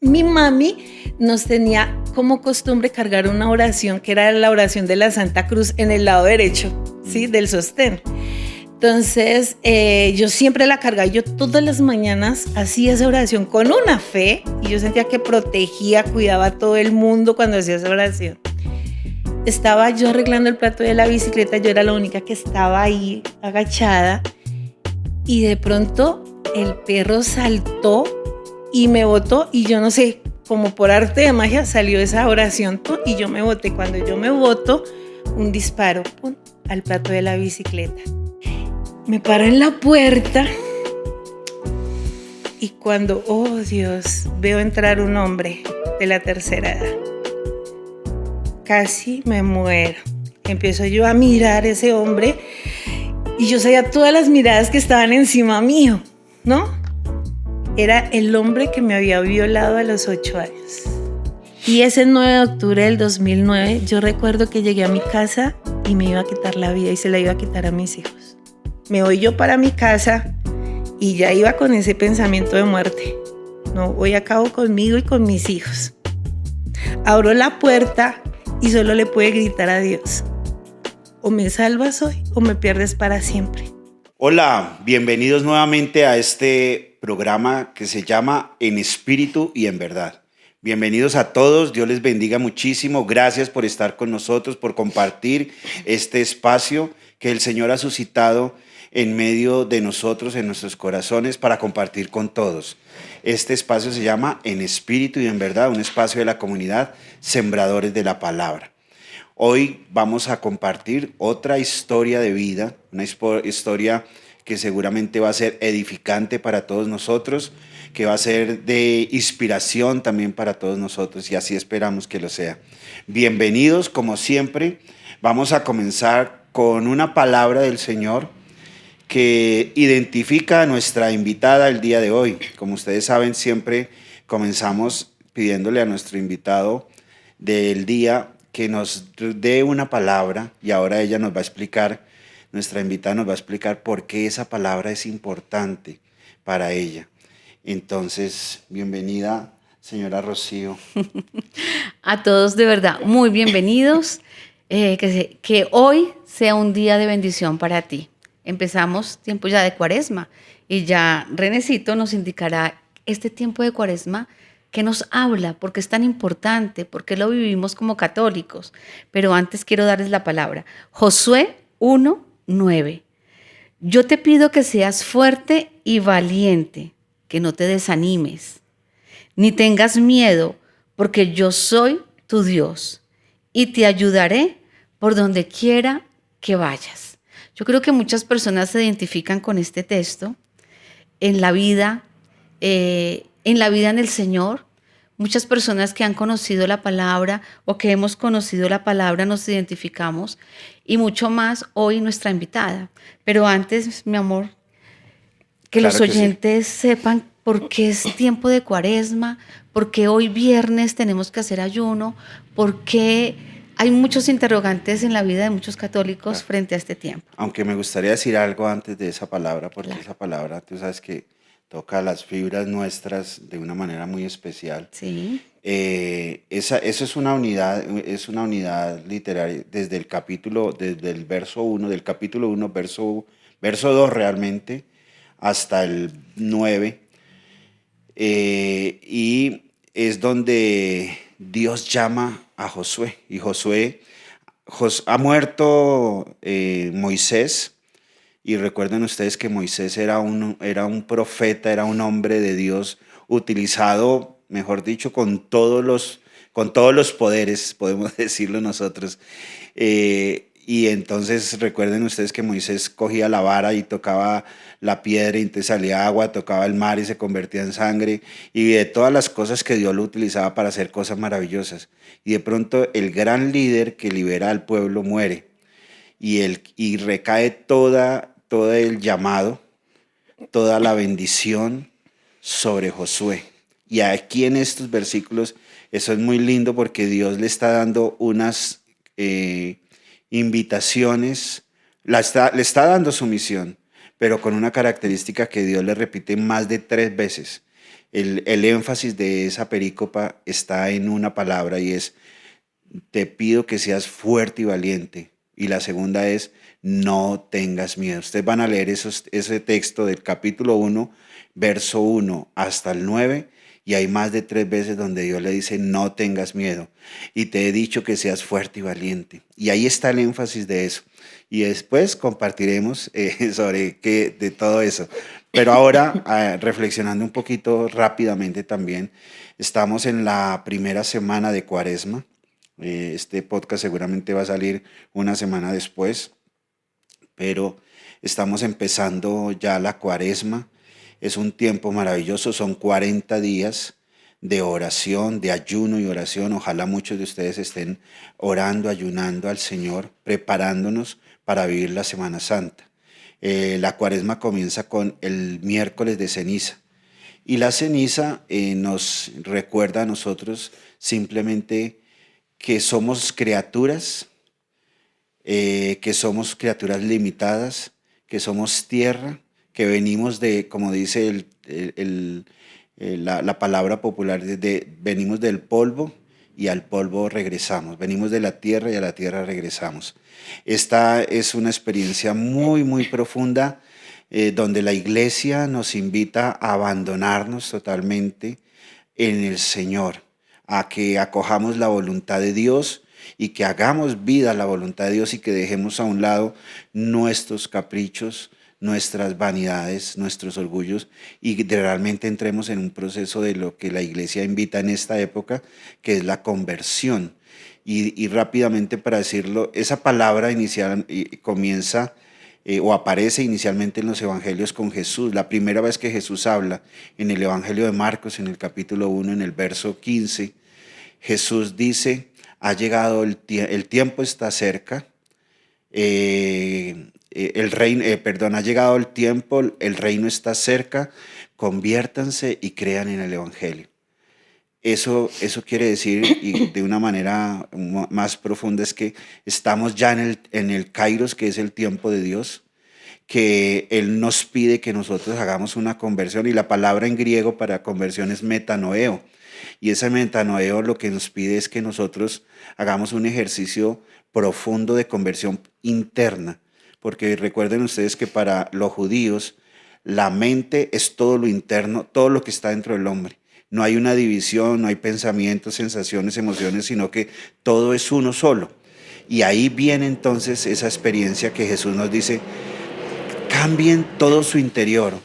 mi mami nos tenía como costumbre cargar una oración que era la oración de la Santa Cruz en el lado derecho, ¿sí? Del sostén. Entonces, yo siempre la cargaba y yo todas las mañanas hacía esa oración con una fe y yo sentía que protegía, cuidaba a todo el mundo cuando hacía esa oración. Estaba yo arreglando el plato de la bicicleta, yo era la única que estaba ahí agachada y de pronto el perro saltó y me botó y yo no sé, como por arte de magia salió esa oración y yo me boté. Cuando yo me boto, un disparo ¡pum!, al plato de la bicicleta. Me paro en la puerta y cuando, oh Dios, veo entrar un hombre de la tercera edad. Casi me muero. Empiezo yo a mirar a ese hombre y yo sabía todas las miradas que estaban encima mío, ¿no? Era el hombre que me había violado a los 8 años. Y ese 9 de octubre del 2009, yo recuerdo que llegué a mi casa y me iba a quitar la vida y se la iba a quitar a mis hijos. Me voy yo para mi casa y ya iba con ese pensamiento de muerte. No, hoy acabo conmigo y con mis hijos. Abro la puerta y solo le pude gritar a Dios: o me salvas hoy o me pierdes para siempre. Hola, bienvenidos nuevamente a este programa que se llama En Espíritu y en Verdad. Bienvenidos a todos, Dios les bendiga muchísimo. Gracias por estar con nosotros, por compartir este espacio que el Señor ha suscitado en medio de nosotros, en nuestros corazones, para compartir con todos. Este espacio se llama En Espíritu y en Verdad, un espacio de la comunidad Sembradores de la Palabra. Hoy vamos a compartir otra historia de vida, una historia que seguramente va a ser edificante para todos nosotros, que va a ser de inspiración también para todos nosotros, y así esperamos que lo sea. Bienvenidos, como siempre. Vamos a comenzar con una palabra del Señor que identifica a nuestra invitada el día de hoy. Como ustedes saben, siempre comenzamos pidiéndole a nuestro invitado del día que nos dé una palabra, y ahora ella nos va a explicar, nuestra invitada nos va a explicar por qué esa palabra es importante para ella. Entonces, bienvenida, señora Rocío. A todos, de verdad, muy bienvenidos. Que hoy sea un día de bendición para ti. Empezamos tiempo ya de Cuaresma y ya Renecito nos indicará este tiempo de Cuaresma que nos habla, porque es tan importante, porque lo vivimos como católicos. Pero antes quiero darles la palabra. Josué 1:9. Yo te pido que seas fuerte y valiente, que no te desanimes, ni tengas miedo, porque yo soy tu Dios y te ayudaré por donde quiera que vayas. Yo creo que muchas personas se identifican con este texto en la vida en el Señor. Muchas personas que han conocido la palabra o que hemos conocido la palabra nos identificamos, y mucho más hoy nuestra invitada. Pero antes, mi amor, que Claro los que sí. oyentes sepan por qué es tiempo de Cuaresma, por qué hoy viernes tenemos que hacer ayuno, por qué hay muchos interrogantes en la vida de muchos católicos frente a este tiempo. Aunque me gustaría decir algo antes de esa palabra, porque Claro. esa palabra, tú sabes que toca las fibras nuestras de una manera muy especial. Sí, Eso es una unidad literaria desde el verso 1, del capítulo 1, verso 2 realmente, hasta el 9. Y es donde Dios llama a Josué. Y ha muerto Moisés. Y recuerden ustedes que Moisés era un profeta, era un hombre de Dios utilizado, mejor dicho, con todos los poderes, podemos decirlo nosotros. Y entonces recuerden ustedes que Moisés cogía la vara y tocaba la piedra y entonces salía agua, tocaba el mar y se convertía en sangre, y de todas las cosas que Dios lo utilizaba para hacer cosas maravillosas. Y de pronto el gran líder que libera al pueblo muere, y recae todo el llamado, toda la bendición sobre Josué. Y aquí en estos versículos, eso es muy lindo porque Dios le está dando unas invitaciones, le está dando su misión, pero con una característica que Dios le repite más de 3 veces. el énfasis de esa perícopa está en una palabra y es, te pido que seas fuerte y valiente. Y la segunda es, no tengas miedo. Ustedes van a leer ese texto del capítulo 1, verso 1 hasta el 9, y hay más de 3 veces donde Dios le dice, no tengas miedo. Y te he dicho que seas fuerte y valiente. Y ahí está el énfasis de eso. Y después compartiremos sobre de todo eso. Pero ahora, reflexionando un poquito rápidamente también, estamos en la primera semana de Cuaresma. Este podcast seguramente va a salir una semana después, pero estamos empezando ya la Cuaresma. Es un tiempo maravilloso, son 40 días de oración, de ayuno y oración. Ojalá muchos de ustedes estén orando, ayunando al Señor, preparándonos para vivir la Semana Santa. La Cuaresma comienza con el miércoles de ceniza. Y la ceniza nos recuerda a nosotros simplemente que somos criaturas, limitadas, que somos tierra, que venimos de, como dice la palabra popular, venimos del polvo y al polvo regresamos, venimos de la tierra y a la tierra regresamos. Esta es una experiencia muy, muy profunda, donde la iglesia nos invita a abandonarnos totalmente en el Señor, a que acojamos la voluntad de Dios y que hagamos vida a la voluntad de Dios y que dejemos a un lado nuestros caprichos, nuestras vanidades, nuestros orgullos y realmente entremos en un proceso de lo que la iglesia invita en esta época, que es la conversión. Y rápidamente para decirlo, esa palabra inicial comienza o aparece inicialmente en los evangelios con Jesús. La primera vez que Jesús habla en el evangelio de Marcos, en el capítulo 1, en el verso 15, Jesús dice, ha llegado el tiempo está cerca, ha llegado el tiempo, el reino está cerca, conviértanse y crean en el evangelio. Eso quiere decir, y de una manera más profunda, es que estamos ya en el Kairos, que es el tiempo de Dios, que Él nos pide que nosotros hagamos una conversión, y la palabra en griego para conversión es metanoeo. Y ese metanoeo lo que nos pide es que nosotros hagamos un ejercicio profundo de conversión interna, porque recuerden ustedes que para los judíos la mente es todo lo interno, todo lo que está dentro del hombre. No hay una división, no hay pensamientos, sensaciones, emociones, sino que todo es uno solo. Y ahí viene entonces esa experiencia que Jesús nos dice, cambien todo su interior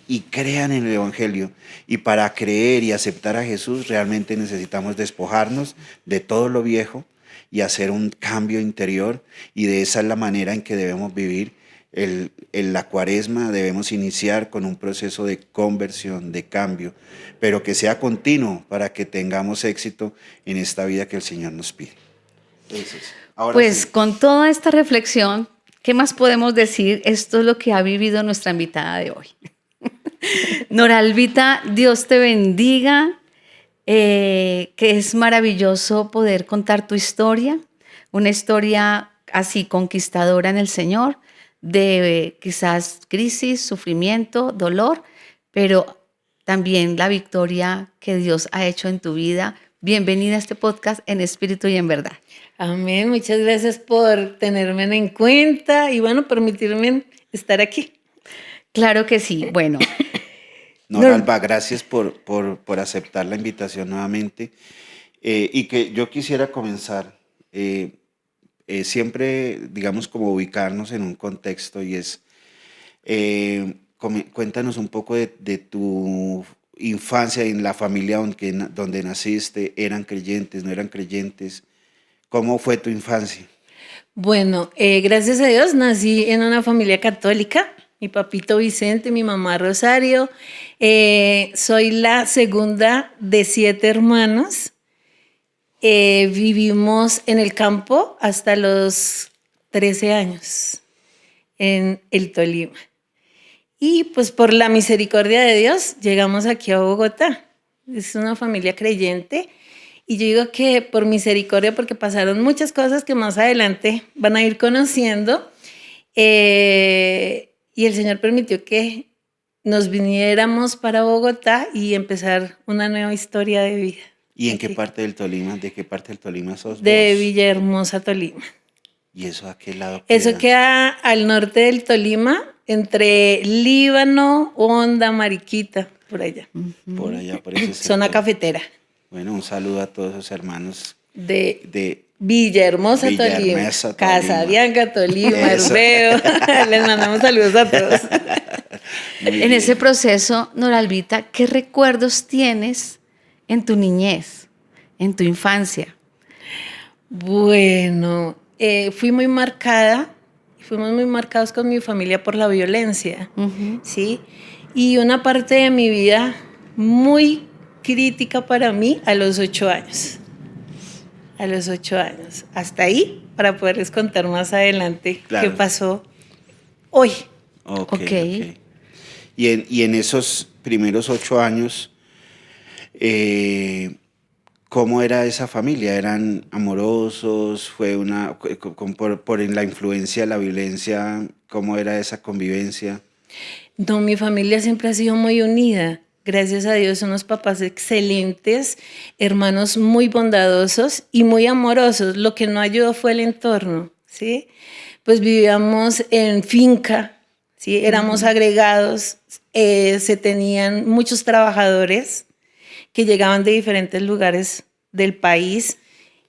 y crean en el evangelio. Y para creer y aceptar a Jesús realmente necesitamos despojarnos de todo lo viejo y hacer un cambio interior, y de esa es la manera en que debemos vivir la Cuaresma. Debemos iniciar con un proceso de conversión, de cambio, pero que sea continuo para que tengamos éxito en esta vida que el Señor nos pide. Entonces, pues sí. Con toda esta reflexión, ¿qué más podemos decir? Esto es lo que ha vivido nuestra invitada de hoy. Nora Albita, Dios te bendiga, que es maravilloso poder contar tu historia, una historia así conquistadora en el Señor, de quizás crisis, sufrimiento, dolor, pero también la victoria que Dios ha hecho en tu vida. Bienvenida a este podcast En Espíritu y en Verdad. Amén, muchas gracias por tenerme en cuenta y bueno, permitirme estar aquí. Claro que sí, bueno. Nora Alba, gracias por aceptar la invitación nuevamente, y que yo quisiera comenzar siempre, digamos, como ubicarnos en un contexto, y es, cuéntanos un poco de tu infancia en la familia donde naciste. ¿Eran creyentes, no eran creyentes? ¿Cómo fue tu infancia? Bueno, gracias a Dios nací en una familia católica. Mi papito Vicente, mi mamá Rosario. Soy la segunda de 7 hermanos. Vivimos en el campo hasta los 13 años, en el Tolima. Y pues por la misericordia de Dios llegamos aquí a Bogotá. Es una familia creyente. Y yo digo que por misericordia, porque pasaron muchas cosas que más adelante van a ir conociendo. Y el Señor permitió que nos viniéramos para Bogotá y empezar una nueva historia de vida. ¿Y en qué Aquí. parte del Tolima? ¿De qué parte del Tolima sos De vos? Villahermosa, Tolima. ¿Y eso a qué lado Eso queda? queda al norte del Tolima, entre Líbano, Honda, Mariquita, por allá. Por allá, por ese Zona sector. cafetera Bueno, un saludo a todos esos hermanos de de Villahermosa, Tolima. Villahermosa, Tolima. Casabianca, Tolima, Eso. Herbeo. Les mandamos saludos a todos. Muy En bien. ese proceso, Noralvita, ¿qué recuerdos tienes en tu niñez, en tu infancia? Bueno, fui muy marcada, fuimos muy marcados con mi familia por la violencia, ¿sí? Y una parte de mi vida muy crítica para mí a los 8 años. A los 8 años. Hasta ahí, para poderles contar más adelante Claro. qué pasó hoy. Ok, Ok. ok. Y en esos primeros 8 años, ¿cómo era esa familia? ¿Eran amorosos? ¿Fue por la influencia de la violencia? ¿Cómo era esa convivencia? No, mi familia siempre ha sido muy unida. Gracias a Dios, unos papás excelentes, hermanos muy bondadosos y muy amorosos. Lo que no ayudó fue el entorno, ¿sí? Pues vivíamos en finca, ¿sí? Éramos agregados, se tenían muchos trabajadores que llegaban de diferentes lugares del país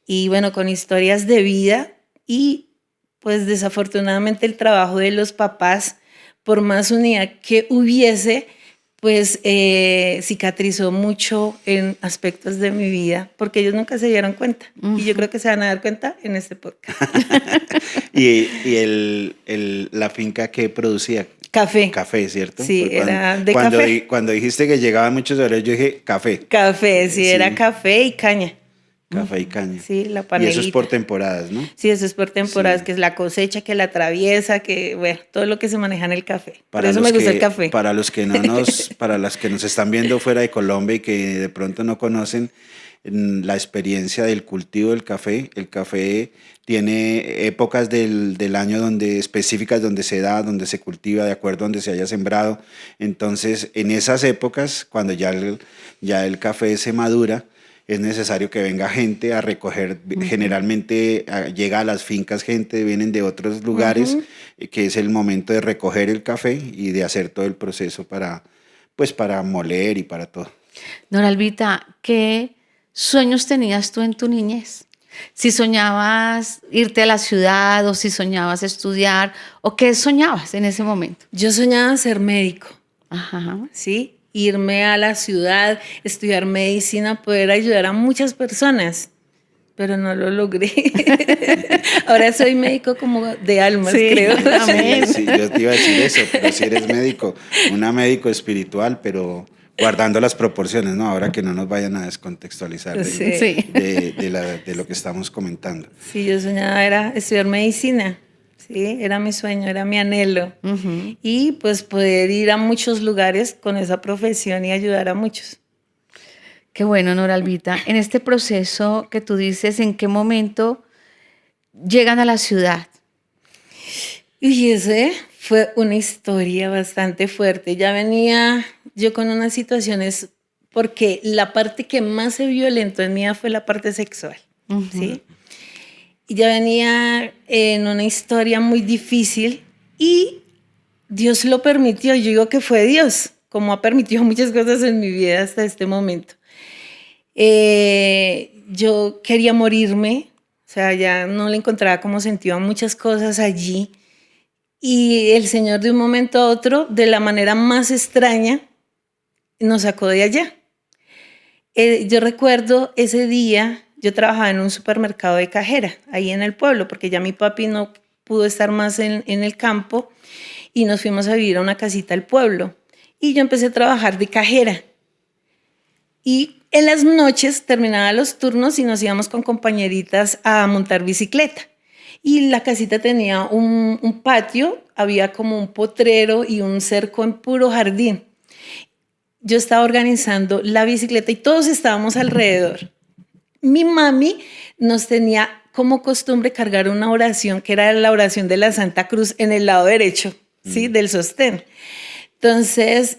y bueno, con historias de vida y pues desafortunadamente el trabajo de los papás, por más unidad que hubiese, pues cicatrizó mucho en aspectos de mi vida, porque ellos nunca se dieron cuenta. Y yo creo que se van a dar cuenta en este podcast. ¿Y la finca que producía? Café. Café, ¿cierto? Sí, Porque era de café. Cuando dijiste que llegaban muchos horarios, yo dije café. Café, sí, Sí. era café y caña. Café y caña. Sí, la Y panelita. eso es por temporadas, ¿no? Sí, eso es por temporadas, Sí. que es la cosecha, que la traviesa, que bueno, todo lo que se maneja en el café. Por eso me gusta el café. Para los que para las que nos están viendo fuera de Colombia y que de pronto no conocen la experiencia del cultivo del café, el café tiene épocas del año específicas donde se da, donde se cultiva, de acuerdo a donde se haya sembrado. Entonces, en esas épocas, cuando ya el café se madura, es necesario que venga gente a recoger. Generalmente llega a las fincas gente, vienen de otros lugares, que es el momento de recoger el café y de hacer todo el proceso para moler y para todo. Noralvita, ¿qué sueños tenías tú en tu niñez? Si soñabas irte a la ciudad o si soñabas estudiar, o qué soñabas en ese momento. Yo soñaba ser médico, Ajá. ¿sí? Irme a la ciudad, estudiar medicina, poder ayudar a muchas personas, pero no lo logré. Ahora soy médico como de almas, Sí. creo. Amén. Sí, yo te iba a decir eso, pero si eres médico, una médico espiritual, pero guardando las proporciones, ¿no? Ahora que no nos vayan a descontextualizar Sí. Sí. de lo que estamos comentando. Sí, yo soñaba era estudiar medicina, sí, era mi sueño, era mi anhelo. Y pues poder ir a muchos lugares con esa profesión y ayudar a muchos. Qué bueno, Noralvita. En este proceso que tú dices, ¿en qué momento llegan a la ciudad? Y ese fue una historia bastante fuerte. Ya venía yo con unas situaciones, porque la parte que más se violentó en mí fue la parte sexual, ¿sí? Y ya venía en una historia muy difícil y Dios lo permitió. Yo digo que fue Dios, como ha permitido muchas cosas en mi vida hasta este momento. Yo quería morirme, o sea, ya no le encontraba como sentido a muchas cosas allí. Y el Señor de un momento a otro, de la manera más extraña, nos sacó de allá. Yo recuerdo ese día, yo trabajaba en un supermercado de cajera, ahí en el pueblo, porque ya mi papi no pudo estar más en el campo y nos fuimos a vivir a una casita al pueblo. Y yo empecé a trabajar de cajera. Y en las noches terminaba los turnos y nos íbamos con compañeritas a montar bicicleta. Y la casita tenía un patio, había como un potrero y un cerco en puro jardín. Yo estaba organizando la bicicleta y todos estábamos alrededor. Mi mami nos tenía como costumbre cargar una oración que era la oración de la Santa Cruz en el lado derecho, ¿sí? Del sostén. Entonces,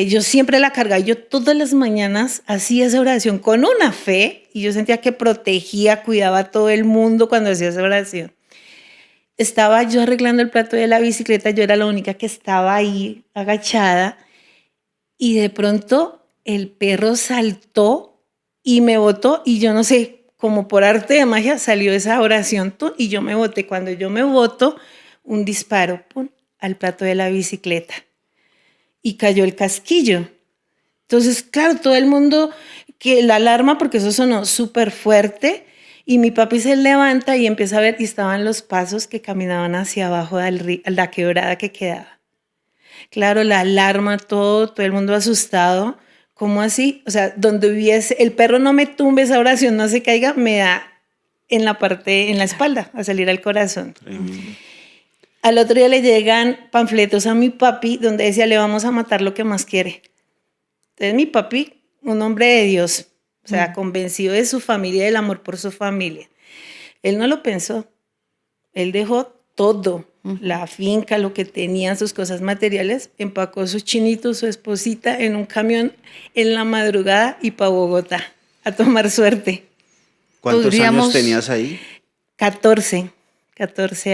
yo siempre la cargaba. Yo todas las mañanas hacía esa oración con una fe y yo sentía que protegía, cuidaba a todo el mundo cuando hacía esa oración. Estaba yo arreglando el plato de la bicicleta, yo era la única que estaba ahí agachada y de pronto el perro saltó y me botó y yo no sé, como por arte de magia salió esa oración y yo me boté. Cuando yo me boto, un disparo, ¡pum!, al plato de la bicicleta. Y cayó el casquillo. Entonces, claro, todo el mundo, que la alarma, porque eso sonó súper fuerte, y mi papi se levanta y empieza a ver, y estaban los pasos que caminaban hacia abajo a la quebrada que quedaba. Claro, la alarma, todo el mundo asustado. ¿Cómo así? O sea, donde hubiese, el perro no me tumbe, esa oración no se caiga, me da en la parte, en la espalda, a salir al corazón. Al otro día le llegan panfletos a mi papi donde decía, le vamos a matar lo que más quiere. Entonces mi papi, un hombre de Dios, o sea, convencido de su familia, del amor por su familia. Él no lo pensó. Él dejó todo, la finca, lo que tenía, sus cosas materiales, empacó sus chinitos, su esposita en un camión en la madrugada y para Bogotá a tomar suerte. ¿Cuántos años tenías ahí? 14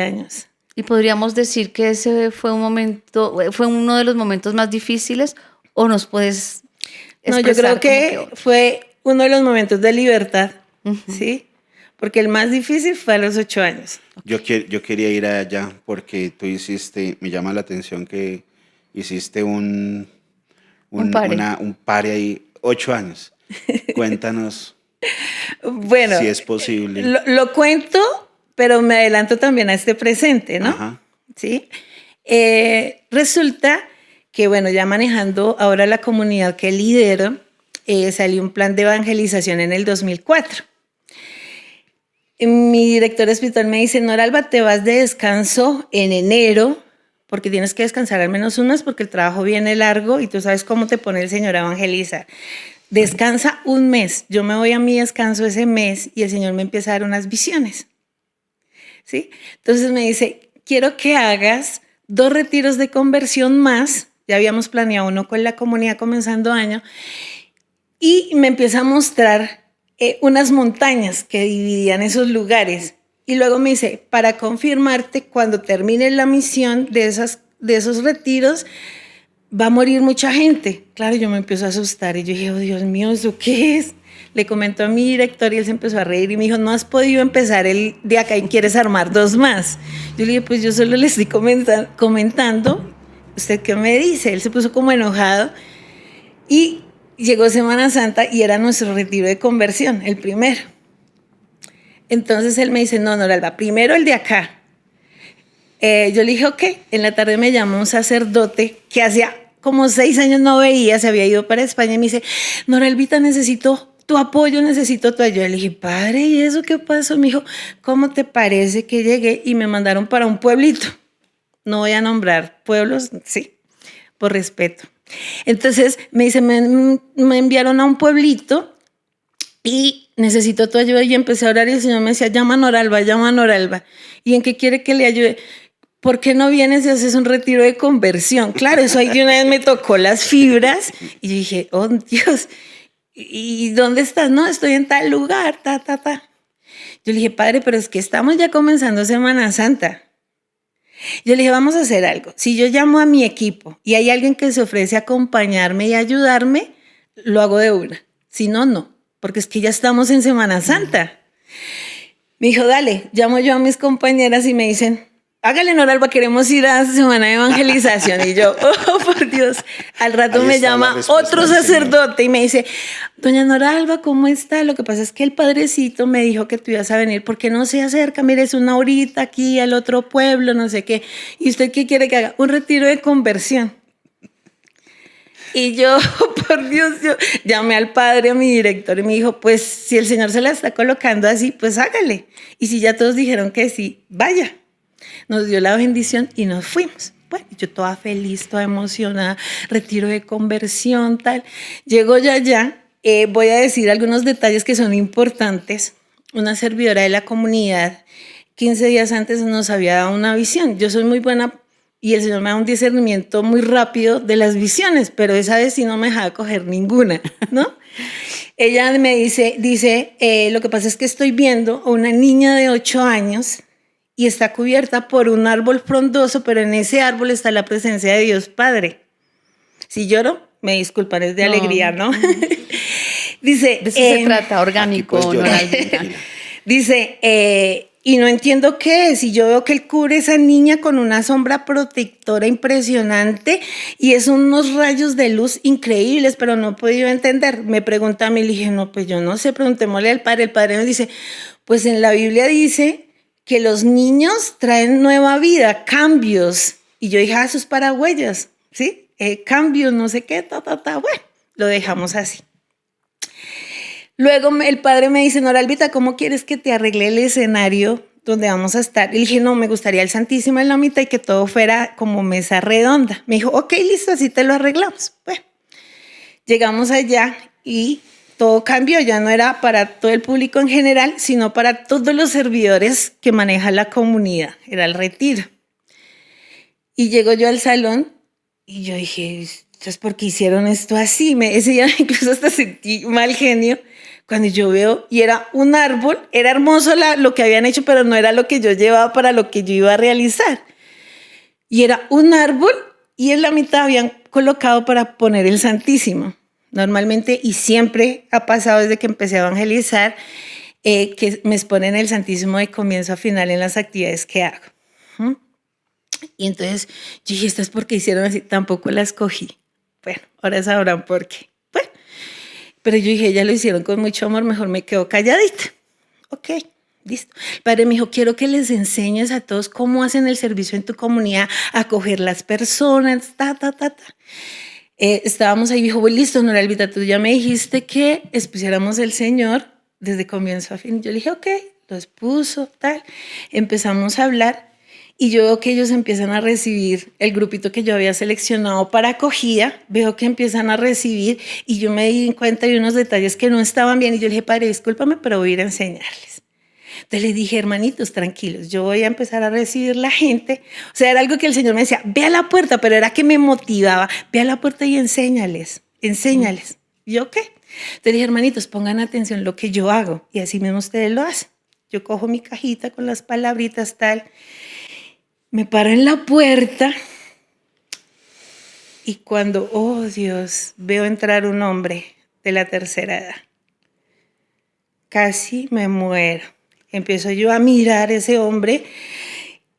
años. ¿Y podríamos decir que ese fue uno de los momentos más difíciles o nos puedes expresar? No, yo creo que fue uno de los momentos de libertad, ¿sí? Porque el más difícil fue a los 8 años. Yo quería ir allá porque tú me llama la atención que hiciste un pare ahí, 8 años. Cuéntanos. Bueno, si es posible. Lo cuento, pero me adelanto también a este presente, ¿no? Ajá. ¿Sí? Resulta que, bueno, ya manejando ahora la comunidad que lidero, salió un plan de evangelización en el 2004. Mi director espiritual me dice, Noralba, te vas de descanso en enero, porque tienes que descansar al menos un mes, porque el trabajo viene largo y tú sabes cómo te pone el Señor a evangelizar. Descansa un mes. Yo me voy a mi descanso ese mes y el Señor me empieza a dar unas visiones. ¿Sí? Entonces me dice, quiero que hagas 2 retiros de conversión más. Ya habíamos planeado uno con la comunidad comenzando año. Y me empieza a mostrar unas montañas que dividían esos lugares. Y luego me dice, para confirmarte, cuando termine la misión de esos retiros, va a morir mucha gente. Claro, yo me empiezo a asustar y yo dije, oh, Dios mío, ¿eso qué es? Le comentó a mi director y él se empezó a reír y me dijo, no has podido empezar el de acá y quieres armar 2 más. Yo le dije, pues yo solo le estoy comentando. ¿Usted qué me dice? Él se puso como enojado y llegó Semana Santa y era nuestro retiro de conversión, el primero. Entonces él me dice, no, Noralba, primero el de acá. Yo le dije, ok. En la tarde me llamó un sacerdote que hacía como 6 años no veía, se había ido para España y me dice, Noralbita, necesito tu apoyo, necesito tu ayuda. Le dije, padre, ¿y eso qué pasó? Me dijo, ¿cómo te parece que llegué y me mandaron para un pueblito? No voy a nombrar pueblos, sí, por respeto. Entonces me dice, me enviaron a un pueblito y necesito tu ayuda. Y empecé a orar y el Señor me decía, llama a Noralba, llama a Noralba. ¿Y en qué quiere que le ayude? ¿Por qué no vienes y haces un retiro de conversión? Claro, eso ahí de una vez me tocó las fibras y dije, oh Dios, ¿y dónde estás? No, estoy en tal lugar, Yo le dije, padre, pero es que estamos ya comenzando Semana Santa. Yo le dije, vamos a hacer algo. Si yo llamo a mi equipo y hay alguien que se ofrece a acompañarme y ayudarme, lo hago de una. Si no, no, porque es que ya estamos en Semana Santa. Me dijo, dale, llamo yo a mis compañeras y me dicen, hágale, Noralba, queremos ir a Semana de Evangelización. Y yo, oh, por Dios. Al rato me llama otro sacerdote y me dice, doña Noralba, ¿cómo está? Lo que pasa es que el padrecito me dijo que tú ibas a venir. ¿Por qué no se acerca? Mire, es una horita aquí al otro pueblo, no sé qué. ¿Y usted qué quiere que haga? Un retiro de conversión. Y yo, por Dios, yo llamé al padre, a mi director, y me dijo, pues si el Señor se la está colocando así, pues hágale. Y si ya todos dijeron que sí, vaya. Nos dio la bendición y nos fuimos. Bueno, yo toda feliz, toda emocionada, retiro de conversión, tal. Llego yo allá, voy a decir algunos detalles que son importantes. Una servidora de la comunidad, 15 días antes nos había dado una visión. Yo soy muy buena y el Señor me da un discernimiento muy rápido de las visiones, pero esa vez sí no me dejaba coger ninguna, ¿no? Ella me dice, lo que pasa es que estoy viendo a una niña de 8 años y está cubierta por un árbol frondoso, pero en ese árbol está la presencia de Dios Padre. Si lloro, me disculpan, es de alegría, ¿no? Dice, de eso se trata, orgánico, dice, y no entiendo qué es, y yo veo que él cubre a esa niña con una sombra protectora impresionante y es unos rayos de luz increíbles, pero no he podido entender. Me pregunta a mí, le dije, no, pues yo no sé, preguntémosle al padre. El padre nos dice, pues en la Biblia dice que los niños traen nueva vida, cambios. Y yo dije, eso es para huellas, ¿sí? Cambios, no sé qué, bueno, lo dejamos así. Luego el padre me dice, Noralvita, ¿cómo quieres que te arregle el escenario donde vamos a estar? Y le dije, no, me gustaría el Santísimo en la mitad y que todo fuera como mesa redonda. Me dijo, ok, listo, así te lo arreglamos. Bueno, llegamos allá y todo cambió, ya no era para todo el público en general, sino para todos los servidores que maneja la comunidad, era el retiro. Y llego yo al salón y yo dije, entonces, ¿por qué hicieron esto así? Ese día incluso hasta sentí mal genio cuando yo veo, y era un árbol, era hermoso lo que habían hecho, pero no era lo que yo llevaba para lo que yo iba a realizar. Y era un árbol y en la mitad habían colocado para poner el Santísimo. Normalmente y siempre ha pasado desde que empecé a evangelizar que me exponen el Santísimo de comienzo a final en las actividades que hago. Y entonces yo dije, ¿esto es porque hicieron así? Tampoco la escogí. Bueno, ahora sabrán por qué. Bueno, pero yo dije, ya lo hicieron con mucho amor, mejor me quedo calladita. Ok, listo. El padre me dijo, quiero que les enseñes a todos cómo hacen el servicio en tu comunidad, acoger las personas, estábamos ahí, dijo, bueno, listo, Noralvita, tú ya me dijiste que expusiéramos el Señor desde comienzo a fin. Yo le dije, ok, lo expuso, tal. Empezamos a hablar. Y yo veo que ellos empiezan a recibir, el grupito que yo había seleccionado para acogida, veo que empiezan a recibir y yo me di cuenta de unos detalles que no estaban bien y yo le dije, padre, discúlpame, pero voy a ir a enseñarles. Entonces le dije, hermanitos, tranquilos, yo voy a empezar a recibir la gente. O sea, era algo que el Señor me decía, ve a la puerta, pero era que me motivaba, ve a la puerta y enséñales. ¿Y yo qué? Entonces le dije, hermanitos, pongan atención lo que yo hago y así mismo ustedes lo hacen. Yo cojo mi cajita con las palabritas tal. Me paro en la puerta y cuando, oh Dios, veo entrar un hombre de la tercera edad. Casi me muero. Empiezo yo a mirar a ese hombre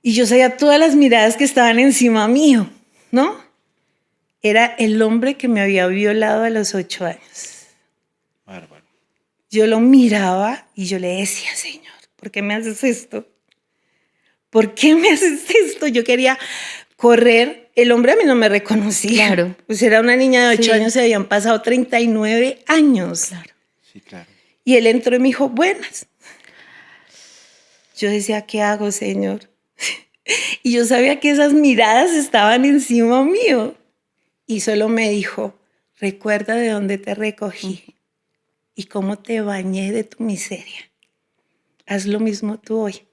y yo sabía todas las miradas que estaban encima mío, ¿no? Era el hombre que me había violado a los 8 años. Bárbaro. Yo lo miraba y yo le decía, Señor, ¿por qué me haces esto? ¿Por qué me haces esto? Yo quería correr. El hombre a mí no me reconocía. Claro. Pues era una niña de 8 años, se habían pasado 39 años. Claro. Sí, claro. Y él entró y me dijo, buenas. Yo decía, ¿qué hago, Señor? Y yo sabía que esas miradas estaban encima mío. Y solo me dijo, recuerda de dónde te recogí y cómo te bañé de tu miseria. Haz lo mismo tú hoy.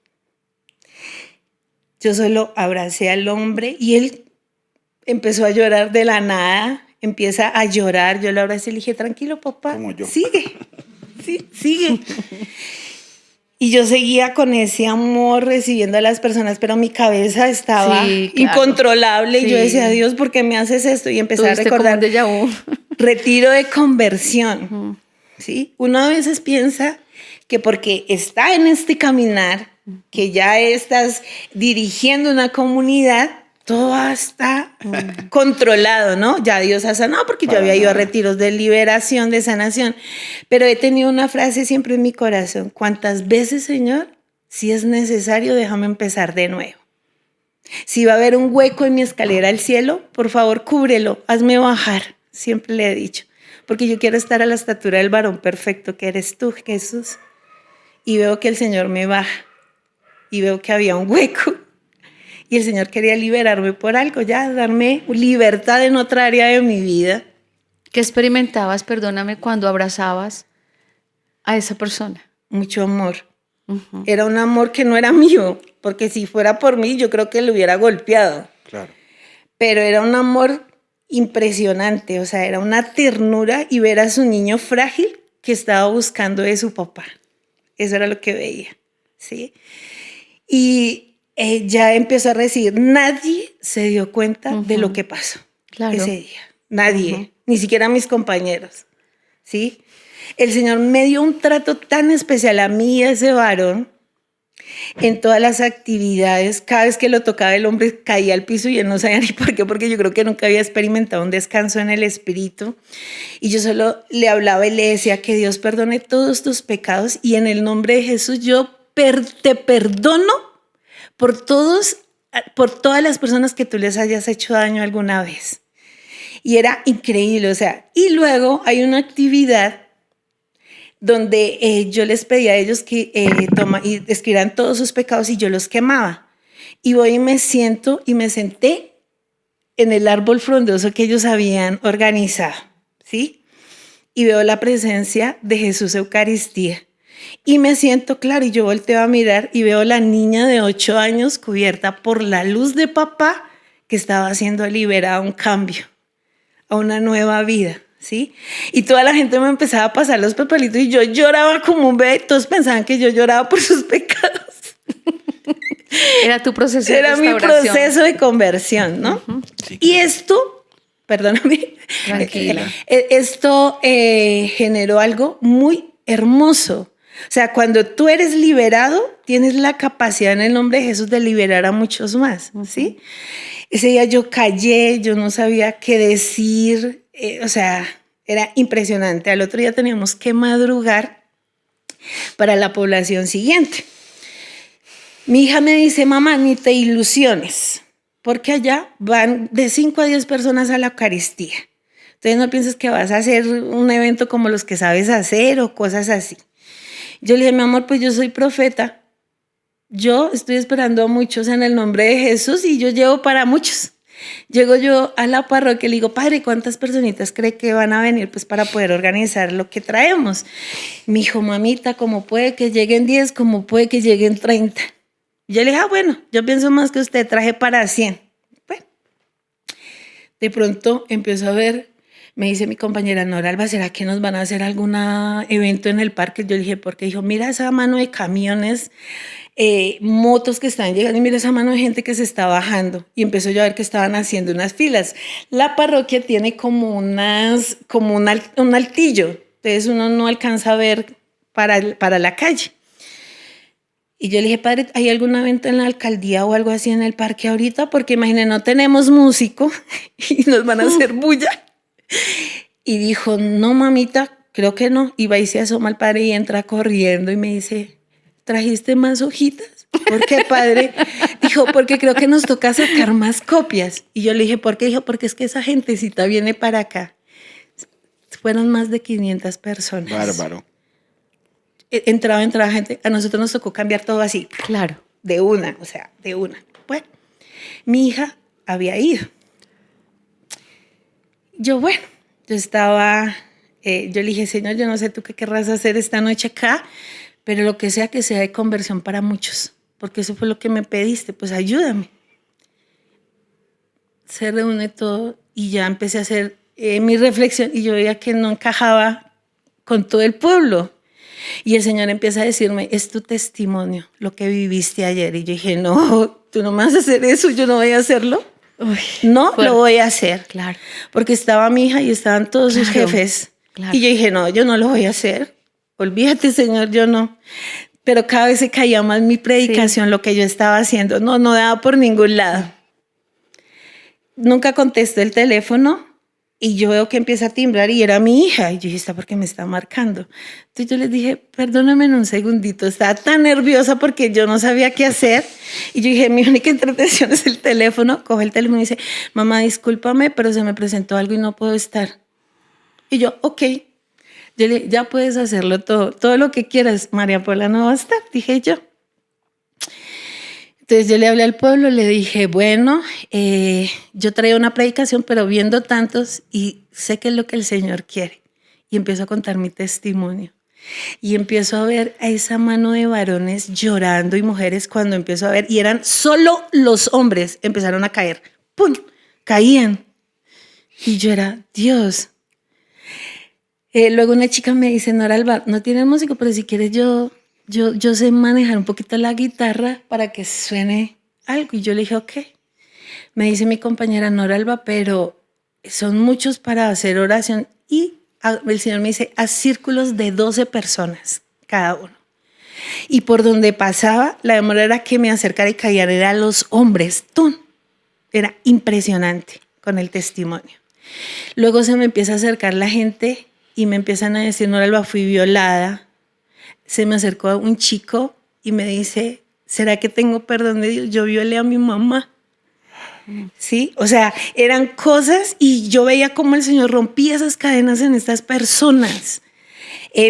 Yo solo abracé al hombre y él empezó a llorar de la nada, empieza a llorar. Yo lo abracé y le dije, tranquilo, papá, como yo. Sigue, sí, sigue. Y yo seguía con ese amor recibiendo a las personas, pero mi cabeza estaba incontrolable. Sí. Y yo decía, Dios, ¿por qué me haces esto? Y empecé a recordar retiro de conversión. ¿Sí? Uno a veces piensa que porque está en este caminar, que ya estás dirigiendo una comunidad, todo está controlado, ¿no? Ya Dios ha sanado porque yo había ido a retiros de liberación, de sanación, pero he tenido una frase siempre en mi corazón, ¿cuántas veces, Señor? Si es necesario, déjame empezar de nuevo. Si va a haber un hueco en mi escalera al cielo, por favor, cúbrelo, hazme bajar, siempre le he dicho, porque yo quiero estar a la estatura del varón perfecto que eres tú, Jesús. Y veo que el Señor me baja. Y veo que había un hueco y el Señor quería liberarme por algo, ya darme libertad en otra área de mi vida. ¿Qué experimentabas, perdóname, cuando abrazabas a esa persona? Mucho amor. Era un amor que no era mío, porque si fuera por mí yo creo que lo hubiera golpeado. Claro. pero era un amor impresionante, o sea, era una ternura y ver a su niño frágil que estaba buscando de su papá. Eso era lo que veía, ¿sí? Y ya empezó a recibir. Nadie se dio cuenta de lo que pasó ese día. Nadie, ni siquiera mis compañeros, ¿sí? El Señor me dio un trato tan especial a mí y a ese varón. En todas las actividades, cada vez que lo tocaba el hombre caía al piso y él no sabía ni por qué, porque yo creo que nunca había experimentado un descanso en el espíritu. Y yo solo le hablaba y le decía que Dios perdone todos tus pecados y en el nombre de Jesús yo te perdono por todas las personas que tú les hayas hecho daño alguna vez. Y era increíble, o sea, y luego hay una actividad donde yo les pedía a ellos que y escribieran todos sus pecados y yo los quemaba. Y voy y me siento y me senté en el árbol frondoso que ellos habían organizado, ¿sí? Y veo la presencia de Jesús Eucaristía. Y me siento, claro, y yo volteo a mirar y veo la niña de 8 años cubierta por la luz de papá que estaba siendo liberada a un cambio, a una nueva vida. ¿Sí? Y toda la gente me empezaba a pasar los papelitos y yo lloraba como un bebé. Todos pensaban que yo lloraba por sus pecados. Era tu proceso de restauración. Era mi proceso de conversión, ¿no? Sí. Y esto, perdóname. Tranquila. Esto generó algo muy hermoso. O sea, cuando tú eres liberado, tienes la capacidad en el nombre de Jesús de liberar a muchos más, ¿sí? Ese día yo callé, yo no sabía qué decir. O sea, era impresionante. Al otro día teníamos que madrugar para la población siguiente. Mi hija me dice, mamá, ni te ilusiones, porque allá van de 5 a 10 personas a la Eucaristía. Entonces no pienses que vas a hacer un evento como los que sabes hacer o cosas así. Yo le dije, mi amor, pues yo soy profeta. Yo estoy esperando a muchos en el nombre de Jesús y yo llevo para muchos. Llego yo a la parroquia y le digo, padre, ¿cuántas personitas cree que van a venir pues para poder organizar lo que traemos? Me dijo, mamita, como puede que lleguen 10, como puede que lleguen 30. Yo le dije, bueno, yo pienso más que usted, traje para 100. Bueno, de pronto empiezo a ver, me dice mi compañera Nora Alba, ¿será que nos van a hacer algún evento en el parque? Yo le dije, porque dijo, mira esa mano de camiones, motos que están llegando y mira esa mano de gente que se está bajando. Y empezó yo a ver que estaban haciendo unas filas. La parroquia tiene como un altillo, entonces uno no alcanza a ver para la calle. Y yo le dije, padre, ¿hay algún evento en la alcaldía o algo así en el parque ahorita? Porque imagínate, no tenemos músico y nos van a hacer bulla. Y dijo, no, mamita, creo que no. Y va y se asoma al padre y entra corriendo y me dice, ¿trajiste más hojitas? ¿Por qué, padre? Dijo, porque creo que nos toca sacar más copias. Y yo le dije, ¿por qué? Dijo, porque es que esa gentecita viene para acá. Fueron más de 500 personas. Bárbaro. Entraba gente. A nosotros nos tocó cambiar todo así. Claro. De una. Bueno, mi hija había ido. Yo estaba, yo le dije, Señor, yo no sé tú qué querrás hacer esta noche acá, pero lo que sea de conversión para muchos, porque eso fue lo que me pediste, pues ayúdame. Se reúne todo y ya empecé a hacer mi reflexión y yo veía que no encajaba con todo el pueblo. Y el Señor empieza a decirme, es tu testimonio, lo que viviste ayer. Y yo dije, no, tú no me vas a hacer eso, yo no voy a hacerlo. Uy, no fuerte. Lo voy a hacer. Claro. Porque estaba mi hija y estaban todos sus jefes. Claro. Y yo dije, no, yo no lo voy a hacer. Olvídate, Señor, yo no. Pero cada vez se caía más mi predicación, lo que yo estaba haciendo. No daba por ningún lado. Nunca contesté el teléfono y yo veo que empieza a timbrar y era mi hija. Y yo dije, ¿por qué me está marcando? Entonces yo les dije, perdóname en un segundito. Estaba tan nerviosa porque yo no sabía qué hacer. Y yo dije, mi única entretención es el teléfono. Coge el teléfono y dice, mamá, discúlpame, pero se me presentó algo y no puedo estar. Y yo, ok. Yo le dije, ya puedes hacerlo todo lo que quieras. María Paula no va a estar, dije yo. Entonces yo le hablé al pueblo, le dije, bueno, yo traía una predicación, pero viendo tantos y sé que es lo que el Señor quiere. Y empiezo a contar mi testimonio. Y empiezo a ver a esa mano de varones llorando y mujeres cuando empiezo a ver, y eran solo los hombres, empezaron a caer. ¡Pum! caían. Y yo era, Dios. Luego una chica me dice, Nora Alba, no tienes músico, pero si quieres yo sé manejar un poquito la guitarra para que suene algo. Y yo le dije, ok. Me dice mi compañera Nora Alba, pero son muchos para hacer oración. Y el Señor me dice, haz círculos de 12 personas cada uno. Y por donde pasaba, la demora era que me acercara y caían, eran los hombres. ¡Tum! Era impresionante con el testimonio. Luego se me empieza a acercar la gente y me empiezan a decir, Nora Alba, fui violada. Se me acercó un chico y me dice, ¿será que tengo perdón de Dios? Yo violé a mi mamá. Sí, o sea, eran cosas y yo veía cómo el Señor rompía esas cadenas en estas personas.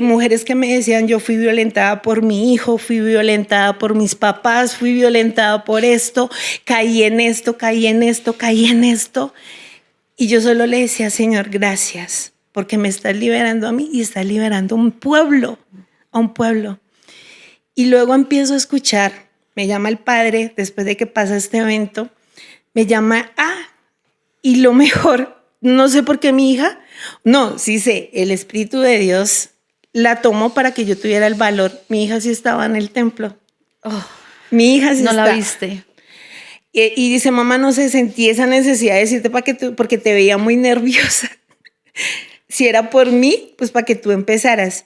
Mujeres que me decían, yo fui violentada por mi hijo, fui violentada por mis papás, fui violentada por esto, caí en esto, caí en esto, caí en esto. Y yo solo le decía, Señor, gracias, porque me estás liberando a mí y estás liberando a un pueblo. Y luego empiezo a escuchar, me llama el padre, después de que pasa este evento, me llama, y lo mejor, no sé por qué mi hija, no, sí sé, el Espíritu de Dios la tomó para que yo tuviera el valor. Mi hija sí estaba en el templo. Mi hija sí no estaba. la viste. Y dice, mamá, no sé, sentí esa necesidad de decirte porque te veía muy nerviosa. Si era por mí, pues para que tú empezaras.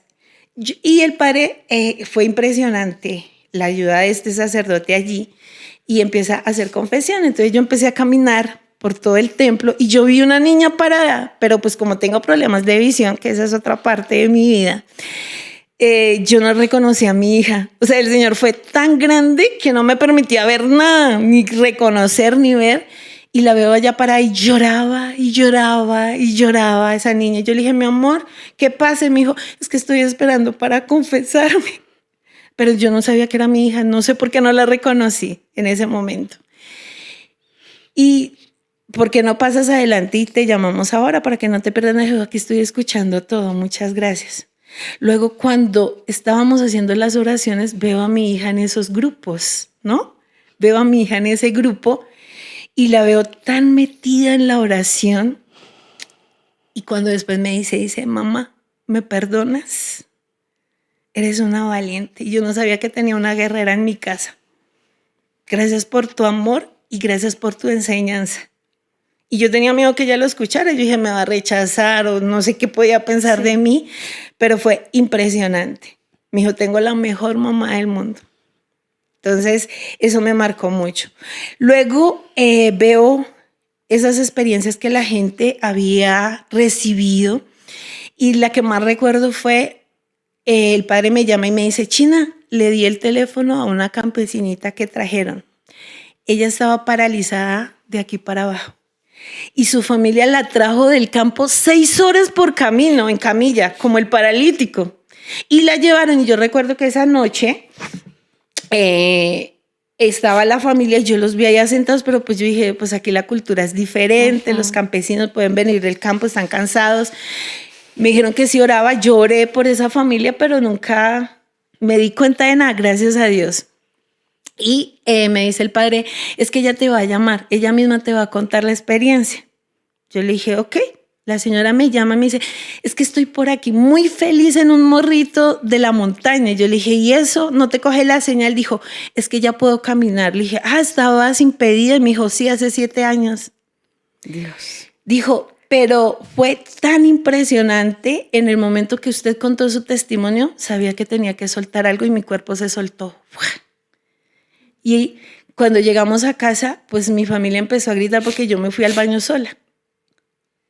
Y el padre fue impresionante, la ayuda de este sacerdote allí, y empieza a hacer confesión. Entonces yo empecé a caminar por todo el templo y yo vi una niña parada, pero pues como tengo problemas de visión, que esa es otra parte de mi vida, yo no reconocí a mi hija. O sea, el Señor fue tan grande que no me permitía ver nada, ni reconocer, ni ver. Y la veo allá parada y lloraba y lloraba y lloraba esa niña. Yo le dije, mi amor, ¿qué pasa? Y me dijo, es que estoy esperando para confesarme. Pero yo no sabía que era mi hija, no sé por qué no la reconocí en ese momento. Y ¿por qué no pasas adelante y te llamamos ahora para que no te pierdas? Yo aquí estoy escuchando todo, muchas gracias. Luego cuando estábamos haciendo las oraciones, veo a mi hija en esos grupos, ¿no? Veo a mi hija en ese grupo y la veo tan metida en la oración. Y cuando después me dice, mamá, ¿me perdonas? Eres una valiente. Y yo no sabía que tenía una guerrera en mi casa. Gracias por tu amor y gracias por tu enseñanza. Y yo tenía miedo que ella lo escuchara. Yo dije, me va a rechazar o no sé qué podía pensar de mí, pero fue impresionante. Me dijo, tengo la mejor mamá del mundo. Entonces, eso me marcó mucho. Luego veo esas experiencias que la gente había recibido y la que más recuerdo fue, el padre me llama y me dice, China, le di el teléfono a una campesinita que trajeron. Ella estaba paralizada de aquí para abajo. Y su familia la trajo del campo 6 horas por camino, en camilla, como el paralítico. Y la llevaron, y yo recuerdo que esa noche estaba la familia, yo los vi allá sentados, pero pues yo dije, pues aquí la cultura es diferente, los campesinos pueden venir del campo, están cansados. Me dijeron que si oraba, yo oré por esa familia, pero nunca me di cuenta de nada, gracias a Dios. Y me dice el padre, es que ella te va a llamar, ella misma te va a contar la experiencia. Yo le dije, ok. La señora me llama y me dice, es que estoy por aquí muy feliz en un morrito de la montaña. Yo le dije, ¿y eso? ¿No te coge la señal? Dijo, es que ya puedo caminar. Le dije, ¿estabas impedida? Y me dijo, sí, hace 7 años. Dios. Dijo, pero fue tan impresionante en el momento que usted contó su testimonio, sabía que tenía que soltar algo y mi cuerpo se soltó. Y cuando llegamos a casa, pues mi familia empezó a gritar porque yo me fui al baño sola.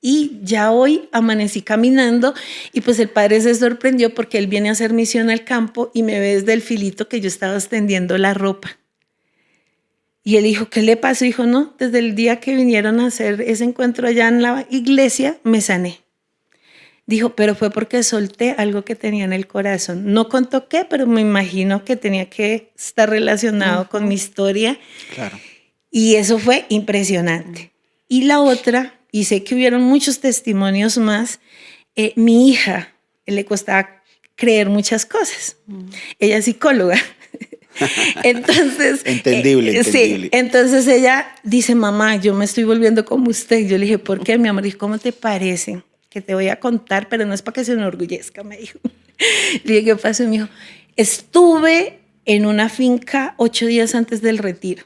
Y ya hoy amanecí caminando y pues el padre se sorprendió porque él viene a hacer misión al campo y me ve desde el filito que yo estaba extendiendo la ropa. Y él dijo, ¿qué le pasó? Dijo, no, desde el día que vinieron a hacer ese encuentro allá en la iglesia, me sané. Dijo, pero fue porque solté algo que tenía en el corazón. No contó qué, pero me imagino que tenía que estar relacionado con mi historia. Claro. Y eso fue impresionante. Y la otra, y sé que hubieron muchos testimonios más, mi hija le costaba creer muchas cosas. Ella es psicóloga. Entonces, Entendible. sí, entonces ella dice, mamá, yo me estoy volviendo como usted. Yo le dije, ¿por qué, mi amor? Dijo, ¿cómo te parece? Que te voy a contar, pero no es para que se enorgullezca, me dijo. Le dije, ¿qué pasó? Y me dijo, estuve en una finca 8 días antes del retiro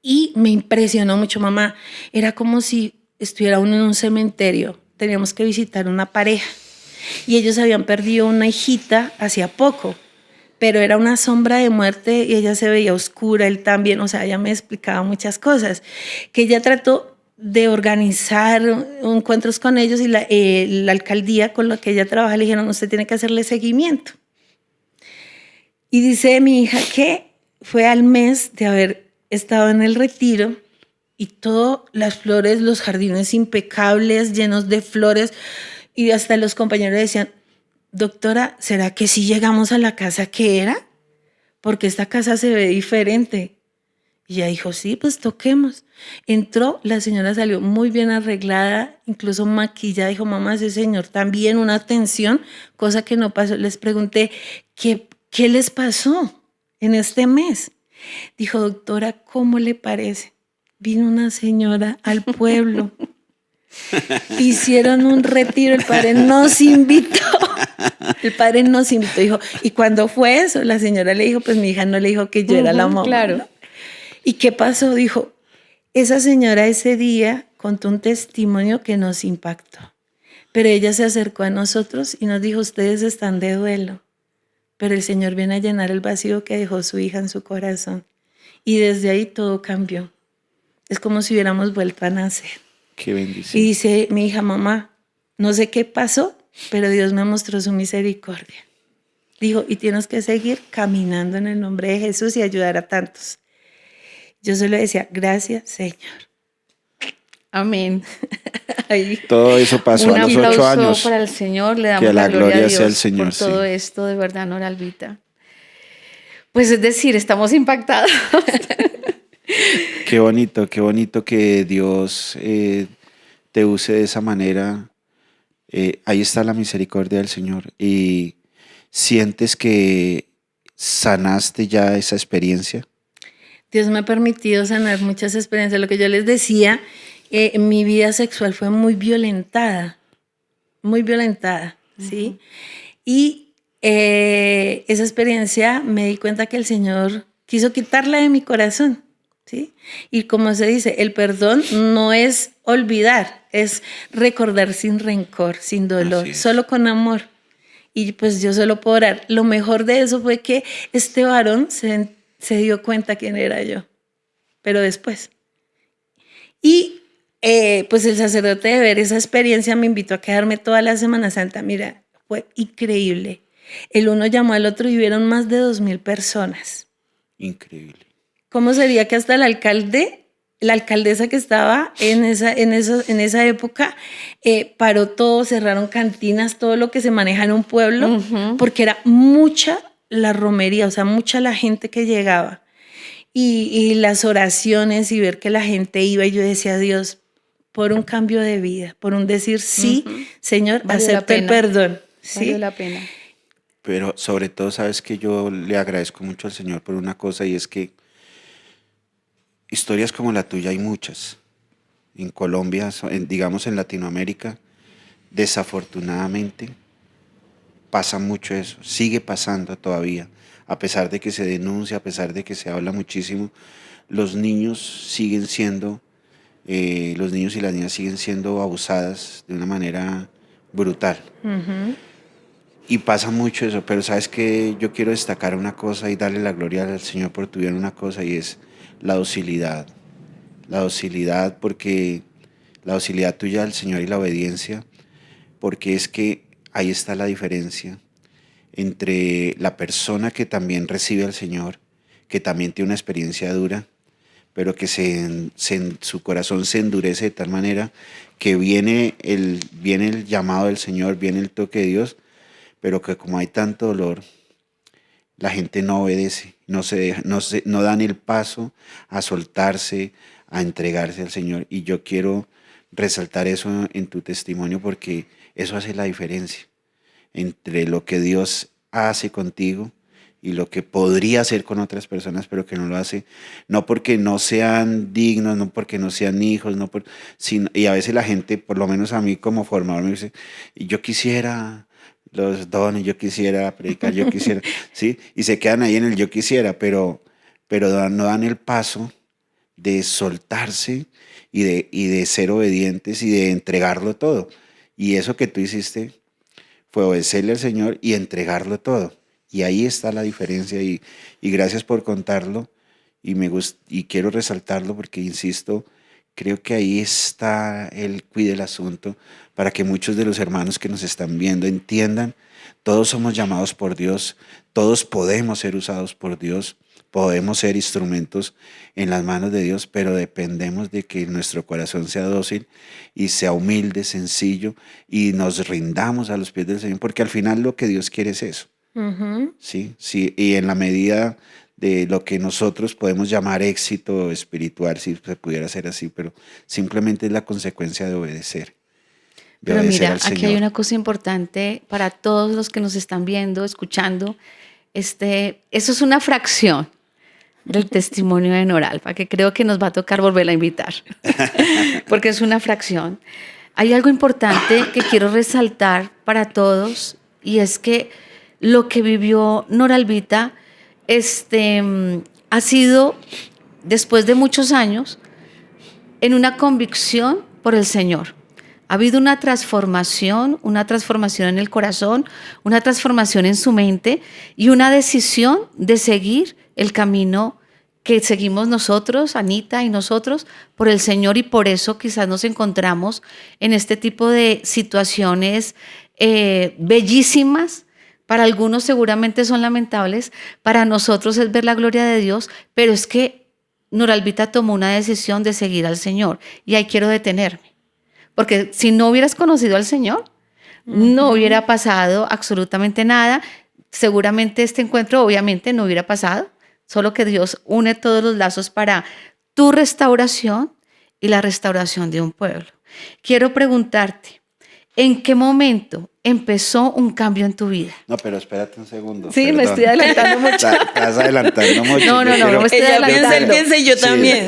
y me impresionó mucho, mamá. Era como si estuviera uno en un cementerio. Teníamos que visitar una pareja y ellos habían perdido una hijita hacía poco, pero era una sombra de muerte y ella se veía oscura, él también, o sea, ella me explicaba muchas cosas, que ella trató de organizar encuentros con ellos y la alcaldía con la que ella trabaja le dijeron, usted tiene que hacerle seguimiento. Y dice mi hija que fue al mes de haber estado en el retiro y todas las flores, los jardines impecables, llenos de flores, y hasta los compañeros decían, doctora, ¿será que sí llegamos a la casa que era? Porque esta casa se ve diferente. Y ella dijo, sí, pues toquemos. Entró, la señora salió muy bien arreglada, incluso maquillada. Dijo, mamá, ese señor también, una atención, cosa que no pasó. Les pregunté, ¿qué les pasó en este mes? Dijo, doctora, ¿cómo le parece? Vino una señora al pueblo. Hicieron un retiro, el padre nos invitó. El padre nos invitó, dijo, ¿y cuándo fue eso? La señora le dijo, pues mi hija no le dijo que yo era la mamá. Claro. ¿No? ¿Y qué pasó? Dijo, esa señora ese día contó un testimonio que nos impactó, pero ella se acercó a nosotros y nos dijo, ustedes están de duelo, pero el Señor viene a llenar el vacío que dejó su hija en su corazón. Y desde ahí todo cambió. Es como si hubiéramos vuelto a nacer. Qué bendición. Y dice mi hija, mamá, no sé qué pasó, pero Dios me mostró su misericordia. Dijo, y tienes que seguir caminando en el nombre de Jesús y ayudar a tantos. Yo solo decía, gracias, Señor. Amén. Ahí. Todo eso pasó a los 8 aplauso años. para el Señor, le damos Que la gloria a Dios sea el Señor, por todo sí. esto, de verdad, Nora Albita. Pues es decir, estamos impactados. Qué bonito que Dios te use de esa manera. Ahí está la misericordia del Señor. Y sientes que sanaste ya esa experiencia. Dios me ha permitido sanar muchas experiencias. Lo que yo les decía, mi vida sexual fue muy violentada, ¿sí? Y esa experiencia me di cuenta que el Señor quiso quitarla de mi corazón, ¿sí? Y como se dice, el perdón no es olvidar, es recordar sin rencor, sin dolor, solo con amor. Y pues yo solo puedo orar. Lo mejor de eso fue que este varón se dio cuenta quién era yo, pero después. Y pues el sacerdote, de ver esa experiencia, me invitó a quedarme toda la Semana Santa. Mira, fue increíble. El uno llamó al otro y vieron más de 2,000 personas. Increíble. ¿Cómo sería que hasta la alcaldesa que estaba en esa época, paró todo, cerraron cantinas, todo lo que se maneja en un pueblo, porque era mucha la romería, o sea, mucha la gente que llegaba. Y las oraciones y ver que la gente iba, y yo decía, Dios, por un cambio de vida, por un decir sí, Señor, acepto el perdón. ¿Sí? Valió la pena. Pero sobre todo, sabes que yo le agradezco mucho al Señor por una cosa, y es que historias como la tuya hay muchas. En Colombia, digamos en Latinoamérica, desafortunadamente pasa mucho eso, sigue pasando todavía. A pesar de que se denuncia, a pesar de que se habla muchísimo, los niños siguen siendo, los niños y las niñas siguen siendo abusadas de una manera brutal. Y pasa mucho eso, pero sabes que yo quiero destacar una cosa y darle la gloria al Señor por tu vida en una cosa, y es la docilidad. La docilidad, porque la docilidad tuya al Señor y la obediencia, porque es que ahí está la diferencia entre la persona que también recibe al Señor, que también tiene una experiencia dura, pero que su corazón se endurece de tal manera que viene el llamado del Señor, viene el toque de Dios, pero que como hay tanto dolor, la gente no obedece, no dan el paso a soltarse, a entregarse al Señor. Y yo quiero resaltar eso en tu testimonio, porque eso hace la diferencia entre lo que Dios hace contigo y lo que podría hacer con otras personas, pero que no lo hace, no porque no sean dignos, no porque no sean hijos, y a veces la gente, por lo menos a mí como formador, me dice, yo quisiera los dones, yo quisiera predicar, yo quisiera, ¿sí? Y se quedan ahí en el yo quisiera, pero no dan el paso de soltarse y de ser obedientes y de entregarlo todo. Y eso que tú hiciste fue obedecerle al Señor y entregarlo todo. Y ahí está la diferencia y gracias por contarlo y quiero resaltarlo porque, insisto, creo que ahí está el quid del asunto para que muchos de los hermanos que nos están viendo entiendan, todos somos llamados por Dios, todos podemos ser usados por Dios, podemos ser instrumentos en las manos de Dios, pero dependemos de que nuestro corazón sea dócil y sea humilde, sencillo y nos rindamos a los pies del Señor, porque al final lo que Dios quiere es eso. Ujú. Sí, sí, y en la medida de lo que nosotros podemos llamar éxito espiritual, si se pudiera hacer así, pero simplemente es la consecuencia de obedecer. Pero mira, al aquí Señor. hay una cosa importante para todos los que nos están viendo, escuchando. Eso es una fracción del testimonio de Noralba, que creo que nos va a tocar volverla a invitar, porque es una fracción. Hay algo importante que quiero resaltar para todos, y es que lo que vivió Noralbita ha sido, después de muchos años, en una convicción por el Señor. Ha habido una transformación en el corazón, una transformación en su mente y una decisión de seguir el camino que seguimos nosotros, Anita y nosotros, por el Señor, y por eso quizás nos encontramos en este tipo de situaciones bellísimas. Para algunos seguramente son lamentables, para nosotros es ver la gloria de Dios, pero es que Noralbita tomó una decisión de seguir al Señor y ahí quiero detenerme. Porque si no hubieras conocido al Señor, no hubiera pasado absolutamente nada. Seguramente este encuentro obviamente no hubiera pasado, solo que Dios une todos los lazos para tu restauración y la restauración de un pueblo. Quiero preguntarte, ¿en qué momento empezó un cambio en tu vida? No, pero espérate un segundo. Sí, perdón. me estoy adelantando mucho. Estás adelantando mucho. No, me estoy Ella adelantando. piensa y yo Sí, también.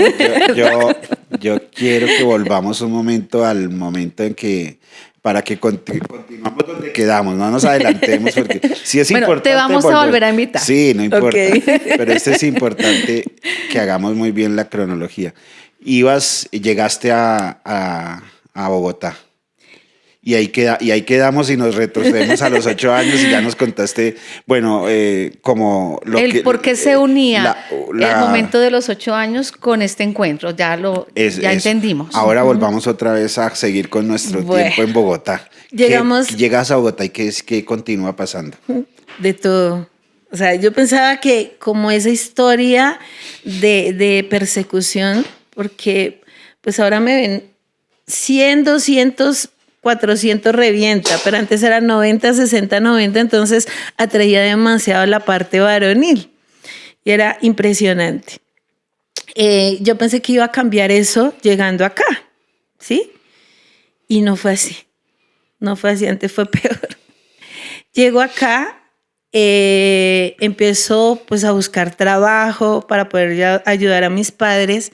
Yo quiero que volvamos un momento al momento en que, para que continuamos donde quedamos, no nos adelantemos, porque sí es Bueno, importante. te vamos a volver a invitar. Sí, no importa. Ok. Pero es importante que hagamos muy bien la cronología. Llegaste a Bogotá. Y ahí quedamos y nos retrocedemos a los 8 años y ya nos contaste, bueno, como ¿Por qué se unía el momento de los 8 años con este encuentro? Ya entendimos. Ahora volvamos otra vez a seguir con nuestro tiempo en Bogotá. Llegas a Bogotá y ¿qué continúa pasando? De todo. O sea, yo pensaba que como esa historia de persecución, porque pues ahora me ven 100, 200, 400 revienta, pero antes era 90, 60, 90, entonces atraía demasiado la parte varonil y era impresionante. Yo pensé que iba a cambiar eso llegando acá, ¿sí? Y no fue así, antes fue peor. Llego acá, empezó pues a buscar trabajo para poder ayudar a mis padres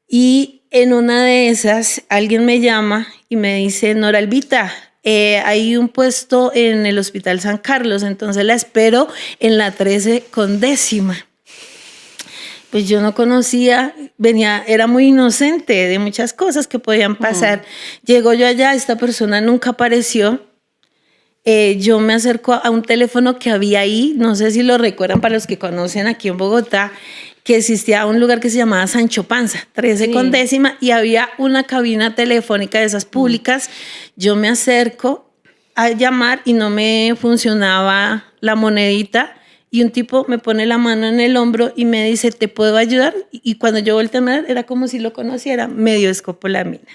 y en una de esas, alguien me llama y me dice, Noralbita, hay un puesto en el Hospital San Carlos, entonces la espero en la 13 con 10ª. Pues yo no conocía, era muy inocente de muchas cosas que podían pasar. Llego yo allá, esta persona nunca apareció. Yo me acerco a un teléfono que había ahí, no sé si lo recuerdan para los que conocen aquí en Bogotá, que existía un lugar que se llamaba Sancho Panza, 13 con 10ª, y había una cabina telefónica de esas públicas. Yo me acerco a llamar y no me funcionaba la monedita, y un tipo me pone la mano en el hombro y me dice, ¿te puedo ayudar? Y cuando yo volteé a mirar, era como si lo conociera, me dio escopolamina.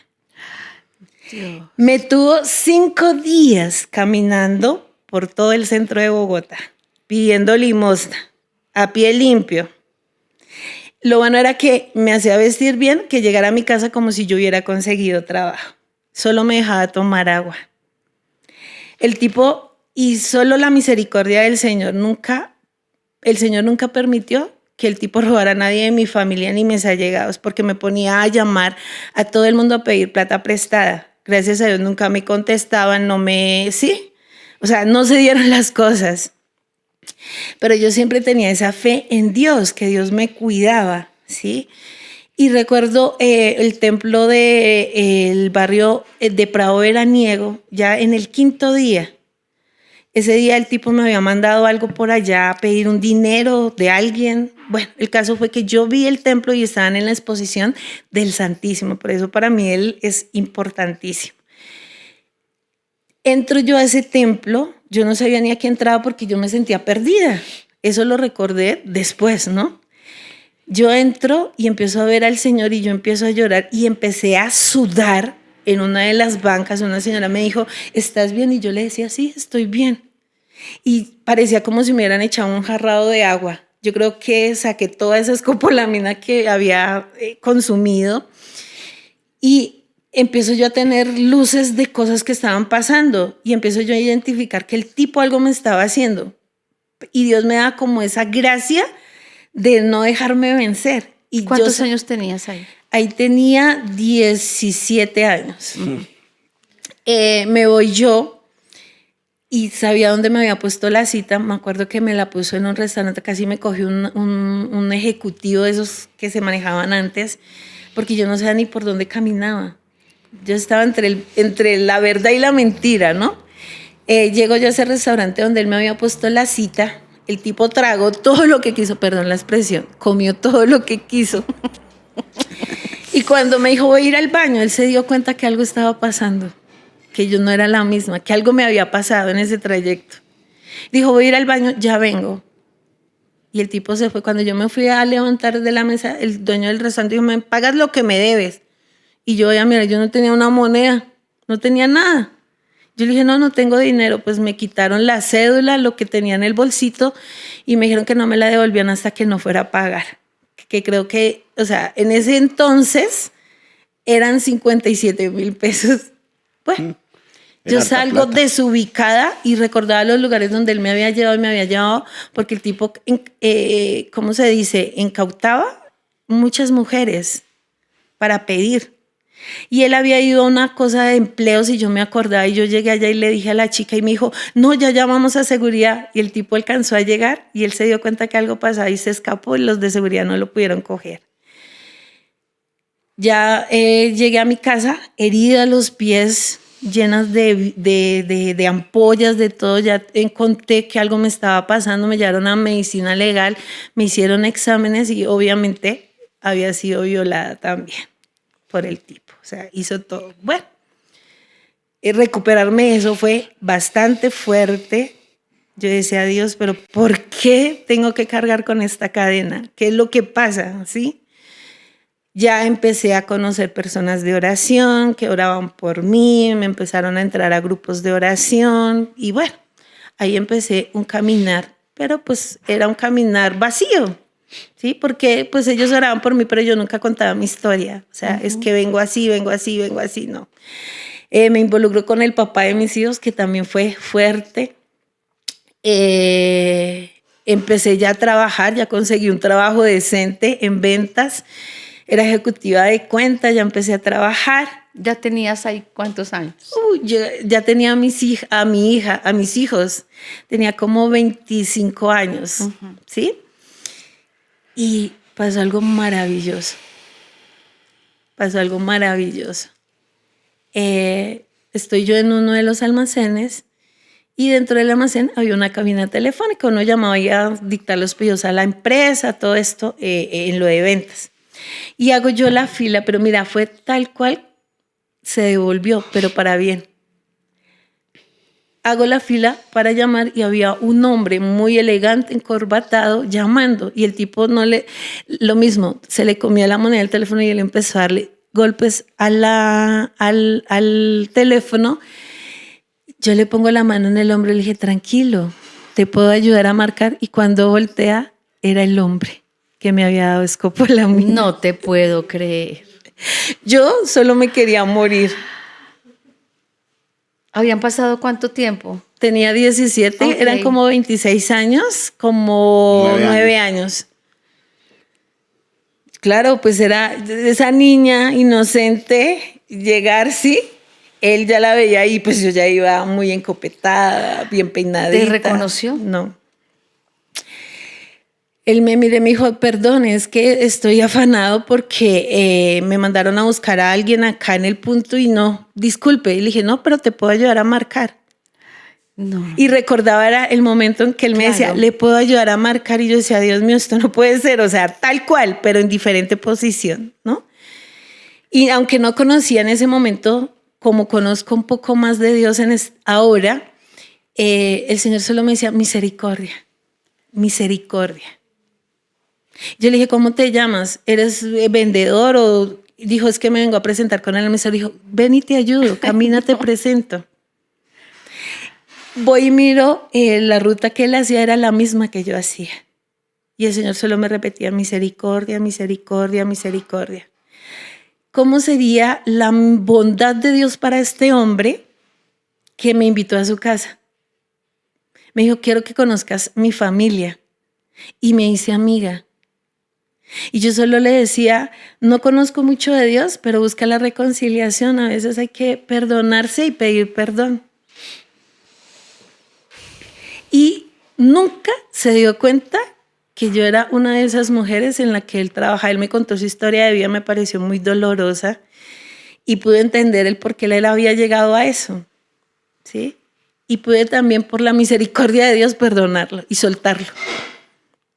Dios. Me tuvo 5 días caminando por todo el centro de Bogotá, pidiendo limosna, a pie limpio. Lo bueno era que me hacía vestir bien, que llegara a mi casa como si yo hubiera conseguido trabajo. Solo me dejaba tomar agua. El tipo, y solo la misericordia del Señor, nunca el Señor nunca permitió que el tipo robara a nadie de mi familia ni mis allegados, porque me ponía a llamar a todo el mundo a pedir plata prestada. Gracias a Dios nunca me contestaban, sí, o sea, no se dieron las cosas. Pero yo siempre tenía esa fe en Dios, que Dios me cuidaba, ¿sí? Y recuerdo el templo del barrio de Prado Veraniego, ya en el 5.º día. Ese día el tipo me había mandado algo por allá, a pedir un dinero de alguien. Bueno, el caso fue que yo vi el templo y estaban en la exposición del Santísimo. Por eso para mí él es importantísimo. Entro yo a ese templo, yo no sabía ni a qué entraba porque yo me sentía perdida. Eso lo recordé después, ¿no? Yo entro y empiezo a ver al Señor y yo empiezo a llorar y empecé a sudar en una de las bancas. Una señora me dijo, ¿estás bien? Y yo le decía, sí, estoy bien. Y parecía como si me hubieran echado un jarrado de agua. Yo creo que saqué toda esa escopolamina que había consumido y empiezo yo a tener luces de cosas que estaban pasando y empiezo yo a identificar que el tipo algo me estaba haciendo. Y Dios me da como esa gracia de no dejarme vencer. Y ¿Cuántos años tenías ahí? Ahí tenía 17 años. Me voy yo y sabía dónde me había puesto la cita. Me acuerdo que me la puso en un restaurante, casi me cogió un ejecutivo de esos que se manejaban antes, porque yo no sabía ni por dónde caminaba. Yo estaba entre la verdad y la mentira, ¿no? Llego yo a ese restaurante donde él me había puesto la cita. El tipo tragó todo lo que quiso, perdón la expresión, comió todo lo que quiso. Y cuando me dijo voy a ir al baño, él se dio cuenta que algo estaba pasando, que yo no era la misma, que algo me había pasado en ese trayecto. Dijo voy a ir al baño, ya vengo. Y el tipo se fue. Cuando yo me fui a levantar de la mesa, el dueño del restaurante dijo, me pagas lo que me debes. Y yo, ya mira, yo no tenía una moneda, no tenía nada. Yo le dije, no tengo dinero. Pues me quitaron la cédula, lo que tenía en el bolsito, y me dijeron que no me la devolvían hasta que no fuera a pagar. Que creo que, o sea, en ese entonces eran 57,000 pesos. Bueno, yo salgo desubicada y recordaba los lugares donde él me había llevado, porque el tipo, ¿cómo se dice? Incautaba muchas mujeres para pedir. Y él había ido a una cosa de empleos y yo me acordaba y yo llegué allá y le dije a la chica y me dijo, no, ya llamamos a seguridad. Y el tipo alcanzó a llegar y él se dio cuenta que algo pasaba y se escapó y los de seguridad no lo pudieron coger. Ya llegué a mi casa, herida a los pies, llenas de ampollas, de todo. Ya encontré que algo me estaba pasando, me llevaron a medicina legal, me hicieron exámenes y obviamente había sido violada también por el tipo. O sea, hizo todo. Bueno, recuperarme de eso fue bastante fuerte. Yo decía, Dios, pero ¿por qué tengo que cargar con esta cadena? ¿Qué es lo que pasa? ¿Sí? Ya empecé a conocer personas de oración que oraban por mí, me empezaron a entrar a grupos de oración y bueno, ahí empecé un caminar, pero pues era un caminar vacío. Sí, porque pues ellos oraban por mí, pero yo nunca contaba mi historia. O sea, es que vengo así, no. Me involucro con el papá de mis hijos, que también fue fuerte. Empecé ya a trabajar, ya conseguí un trabajo decente en ventas. Era ejecutiva de cuenta, ya empecé a trabajar. ¿Ya tenías ahí cuántos años? Ya tenía a mis hijos. Tenía como 25 años, ¿sí? Y pasó algo maravilloso. Estoy yo en uno de los almacenes y dentro del almacén había una cabina telefónica. Uno llamaba y a dictar los pedidos a la empresa, todo esto en lo de ventas. Y hago yo la fila, pero mira, fue tal cual se devolvió, pero para bien. Hago la fila para llamar y había un hombre muy elegante, encorbatado, llamando. Y el tipo lo mismo, se le comía la moneda del teléfono y él empezó a darle golpes al teléfono. Yo le pongo la mano en el hombro y le dije, tranquilo, te puedo ayudar a marcar. Y cuando voltea, era el hombre que me había dado escopolamina. No te puedo creer. Yo solo me quería morir. ¿Habían pasado cuánto tiempo? Tenía 17, Ok. eran como 26 años, como 9 años. Claro, pues era esa niña inocente, llegar, sí. Él ya la veía y pues yo ya iba muy encopetada, bien peinadita. ¿Te reconoció? No. Él me miró y me dijo, perdón, es que estoy afanado porque me mandaron a buscar a alguien acá en el punto y no, disculpe. Y le dije, no, pero te puedo ayudar a marcar. No. Y recordaba era el momento en que él me Claro. decía, le puedo ayudar a marcar. Y yo decía, Dios mío, esto no puede ser. O sea, tal cual, pero en diferente posición, ¿no? Y aunque no conocía en ese momento, como conozco un poco más de Dios ahora, el Señor solo me decía, misericordia, misericordia. Yo le dije, ¿cómo te llamas? ¿Eres vendedor? O dijo, es que me vengo a presentar con él. Me dijo, ven y te ayudo, camina, te presento. Voy y miro, la ruta que él hacía era la misma que yo hacía. Y el Señor solo me repetía, misericordia, misericordia, misericordia. ¿Cómo sería la bondad de Dios para este hombre que me invitó a su casa? Me dijo, quiero que conozcas mi familia. Y me hice amiga. Y yo solo le decía, no conozco mucho de Dios, pero busca la reconciliación. A veces hay que perdonarse y pedir perdón. Y nunca se dio cuenta que yo era una de esas mujeres en la que él trabajaba. Él me contó su historia de vida, me pareció muy dolorosa y pude entender el por qué él había llegado a eso, ¿sí? Y pude también, por la misericordia de Dios, perdonarlo y soltarlo.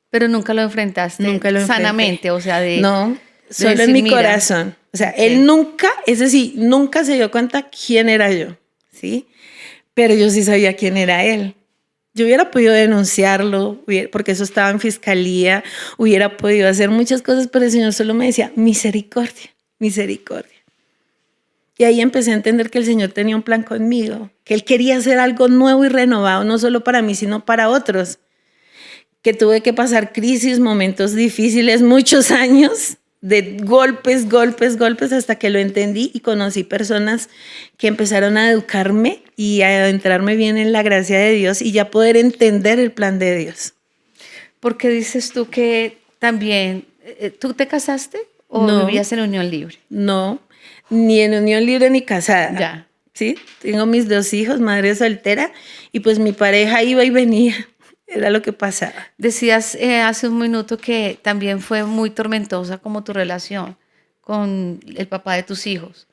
Pero nunca lo enfrentaste Nunca lo enfrenté. sanamente, o sea, No, solo decir, en mi mira. corazón. O sea, Ok. él nunca, ese sí, nunca se dio cuenta quién era yo, ¿sí? Pero yo sí sabía quién era él. Yo hubiera podido denunciarlo, porque eso estaba en fiscalía, hubiera podido hacer muchas cosas, pero el Señor solo me decía, misericordia, misericordia. Y ahí empecé a entender que el Señor tenía un plan conmigo, que Él quería hacer algo nuevo y renovado, no solo para mí, sino para otros. Que tuve que pasar crisis, momentos difíciles, muchos años de golpes, hasta que lo entendí y conocí personas que empezaron a educarme y a adentrarme bien en la gracia de Dios y ya poder entender el plan de Dios. ¿Por qué dices tú que también, tú te casaste o No. vivías en unión libre? No, ni en unión libre ni casada. Ya. ¿Sí? Tengo mis 2 hijos, madre soltera, y pues mi pareja iba y venía. Era lo que pasaba. Decías hace un minuto que también fue muy tormentosa como tu relación con el papá de tus hijos.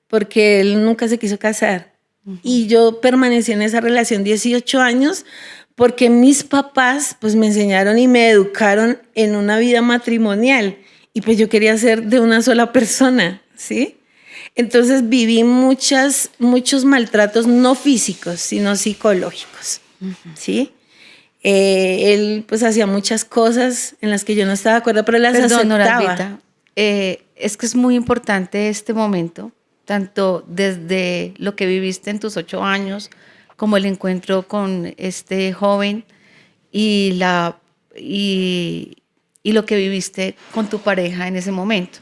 Porque él nunca se quiso casar. Y yo permanecí en esa relación 18 años porque mis papás pues me enseñaron y me educaron en una vida matrimonial. Y pues yo quería ser de una sola persona, ¿sí? Entonces viví muchos maltratos, no físicos, sino psicológicos, ¿sí? Él pues hacía muchas cosas en las que yo no estaba de acuerdo, pero las Perdón, aceptaba. Noralvita, es que es muy importante este momento, tanto desde lo que viviste en tus 8 años, como el encuentro con este joven y lo que viviste con tu pareja en ese momento.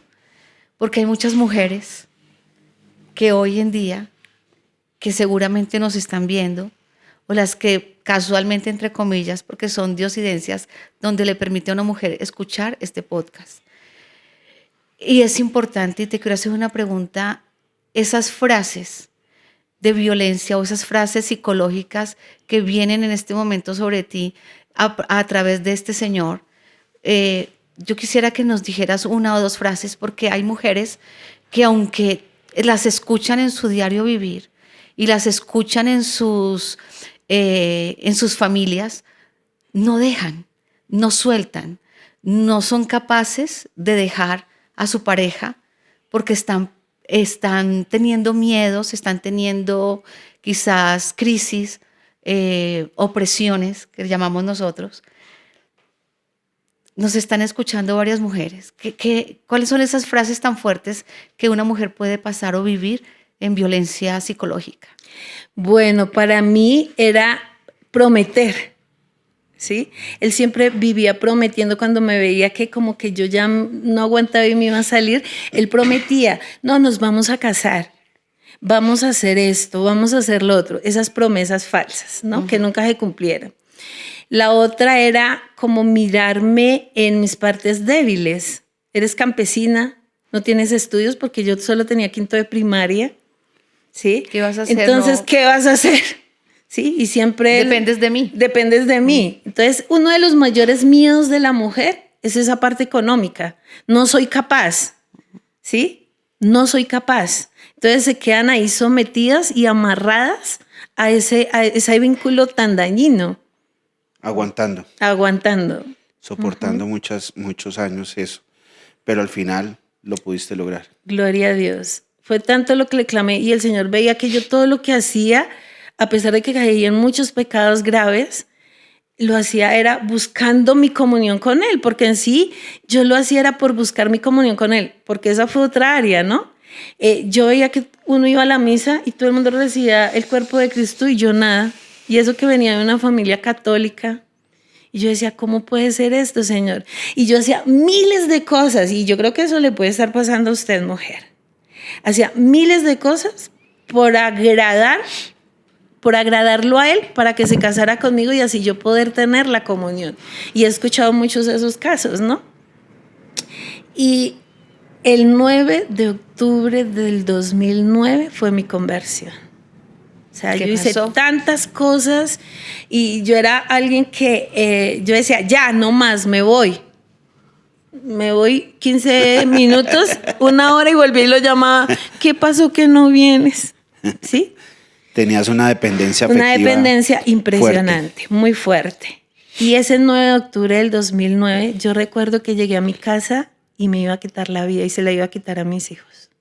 Porque hay muchas mujeres que hoy en día, que seguramente nos están viendo, o las que casualmente, entre comillas, porque son diosidencias, donde le permite a una mujer escuchar este podcast. Y es importante, y te quiero hacer una pregunta, esas frases de violencia o esas frases psicológicas que vienen en este momento sobre ti a través de este señor, yo quisiera que nos dijeras 1 o 2 frases, porque hay mujeres que aunque las escuchan en su diario vivir y las escuchan en sus familias, no dejan, no sueltan, no son capaces de dejar a su pareja porque están teniendo miedos, están teniendo quizás crisis, opresiones, que llamamos nosotros. Nos están escuchando varias mujeres. ¿Cuáles son esas frases tan fuertes que una mujer puede pasar o vivir en violencia psicológica? Bueno, para mí era prometer, ¿sí? Él siempre vivía prometiendo cuando me veía que como que yo ya no aguantaba y me iba a salir. Él prometía, no, nos vamos a casar, vamos a hacer esto, vamos a hacer lo otro, esas promesas falsas, ¿no? Que nunca se cumplieron. La otra era como mirarme en mis partes débiles. Eres campesina, no tienes estudios, porque yo solo tenía quinto de primaria, ¿sí? ¿Qué vas a hacer? Entonces, No. ¿qué vas a hacer? ¿Sí? Y siempre... Dependes de mí. Dependes de mí. Entonces, uno de los mayores miedos de la mujer es esa parte económica. No soy capaz, ¿sí? No soy capaz. Entonces se quedan ahí sometidas y amarradas a ese vínculo tan dañino. Aguantando, Aguantando. soportando muchos años eso. Pero al final lo pudiste lograr. Gloria a Dios. Fue tanto lo que le clamé y el Señor veía que yo todo lo que hacía, a pesar de que caía en muchos pecados graves, lo hacía era buscando mi comunión con Él, porque en sí yo lo hacía era por buscar mi comunión con Él, porque esa fue otra área, ¿no? Yo veía que uno iba a la misa y todo el mundo recibía el cuerpo de Cristo y yo nada. Y eso que venía de una familia católica. Y yo decía, ¿cómo puede ser esto, Señor? Y yo hacía miles de cosas, y yo creo que eso le puede estar pasando a usted, mujer. Hacía miles de cosas por agradarlo a Él, para que se casara conmigo y así yo poder tener la comunión. Y he escuchado muchos de esos casos, ¿no? Y el 9 de octubre del 2009 fue mi conversión. O sea, yo hice tantas cosas y yo era alguien que yo decía, ya, no más, me voy. Me voy 15 minutos, 1 hora y volví y lo llamaba. ¿Qué pasó que no vienes? ¿Sí? Tenías una dependencia afectiva. Una dependencia impresionante, muy fuerte. Y ese 9 de octubre del 2009, yo recuerdo que llegué a mi casa y me iba a quitar la vida y se la iba a quitar a mis hijos.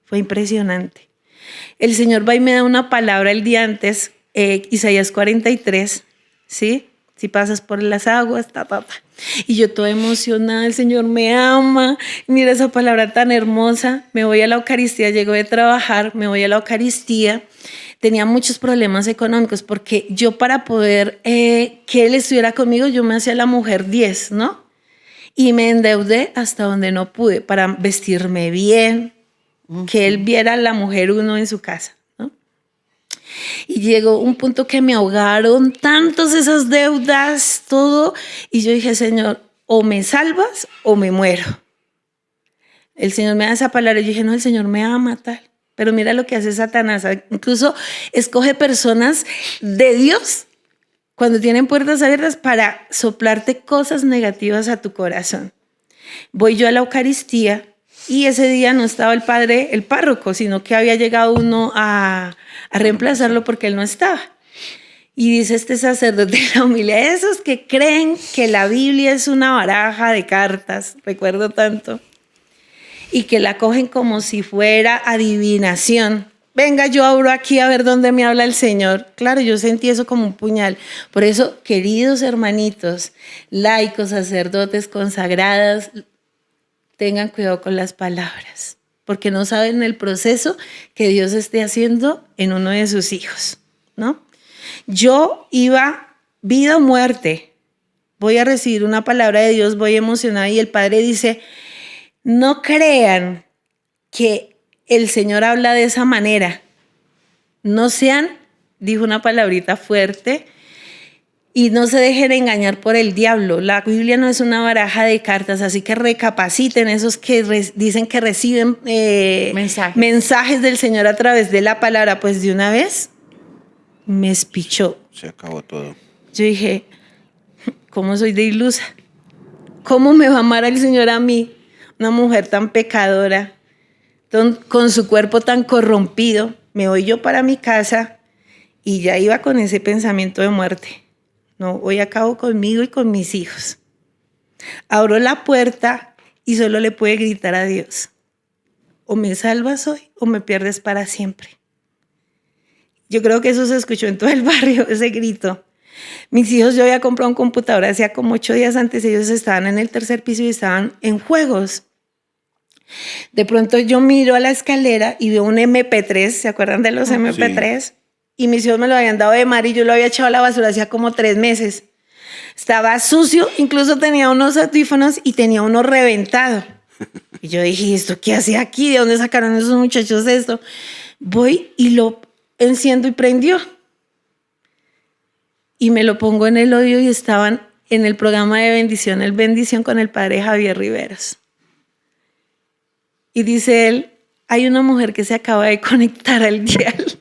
Fue impresionante. El Señor va y me da una palabra el día antes, Isaías 43, ¿sí? Si pasas por las aguas, Y yo toda emocionada, el Señor me ama. Mira esa palabra tan hermosa. Me voy a la Eucaristía, llego de trabajar, me voy a la Eucaristía. Tenía muchos problemas económicos porque yo para poder que Él estuviera conmigo, yo me hacía la mujer 10, ¿no? Y me endeudé hasta donde no pude para vestirme bien, que Él viera a la mujer 1 en su casa, ¿no? Y llegó un punto que me ahogaron tantos esas deudas, todo, y yo dije, Señor, o me salvas o me muero. El Señor me da esa palabra y yo dije, no, el Señor me va a matar. Pero mira lo que hace Satanás, incluso escoge personas de Dios cuando tienen puertas abiertas para soplarte cosas negativas a tu corazón. Voy yo a la Eucaristía y ese día no estaba el padre, el párroco, sino que había llegado uno a reemplazarlo porque él no estaba. Y dice este sacerdote en la homilía, esos que creen que la Biblia es una baraja de cartas, recuerdo tanto, y que la cogen como si fuera adivinación. Venga, yo abro aquí a ver dónde me habla el Señor. Claro, yo sentí eso como un puñal. Por eso, queridos hermanitos, laicos, sacerdotes, consagradas, tengan cuidado con las palabras, porque no saben el proceso que Dios esté haciendo en uno de sus hijos, ¿no? Yo iba vida o muerte. Voy a recibir una palabra de Dios, voy emocionada y el Padre dice, no crean que el Señor habla de esa manera. No sean, dijo una palabrita fuerte, y no se dejen engañar por el diablo. La Biblia no es una baraja de cartas, así que recapaciten esos que dicen que reciben mensajes del Señor a través de la palabra. Pues de una vez me espichó. Se acabó todo. Yo dije, ¿cómo soy de ilusa? ¿Cómo me va a amar el Señor a mí? Una mujer tan pecadora, con su cuerpo tan corrompido. Me voy yo para mi casa y ya iba con ese pensamiento de muerte. No, hoy acabo conmigo y con mis hijos. Abro la puerta y solo le pude gritar a Dios, o me salvas hoy o me pierdes para siempre. Yo creo que eso se escuchó en todo el barrio, ese grito. Mis hijos, yo había comprado un computador hacía como 8 días antes, ellos estaban en el 3er piso y estaban en juegos. De pronto yo miro a la escalera y veo un MP3, ¿se acuerdan de los MP3? Sí. Y mis hijos me lo habían dado de mar y yo lo había echado a la basura hacía como 3 meses. Estaba sucio, incluso tenía unos audífonos y tenía uno reventado. Y yo dije, ¿esto qué hacía aquí? ¿De dónde sacaron esos muchachos esto? Voy y lo enciendo y prendió. Y me lo pongo en el oído y estaban en el programa de bendición, el bendición con el padre Javier Riveros. Y dice él, hay una mujer que se acaba de conectar al dial.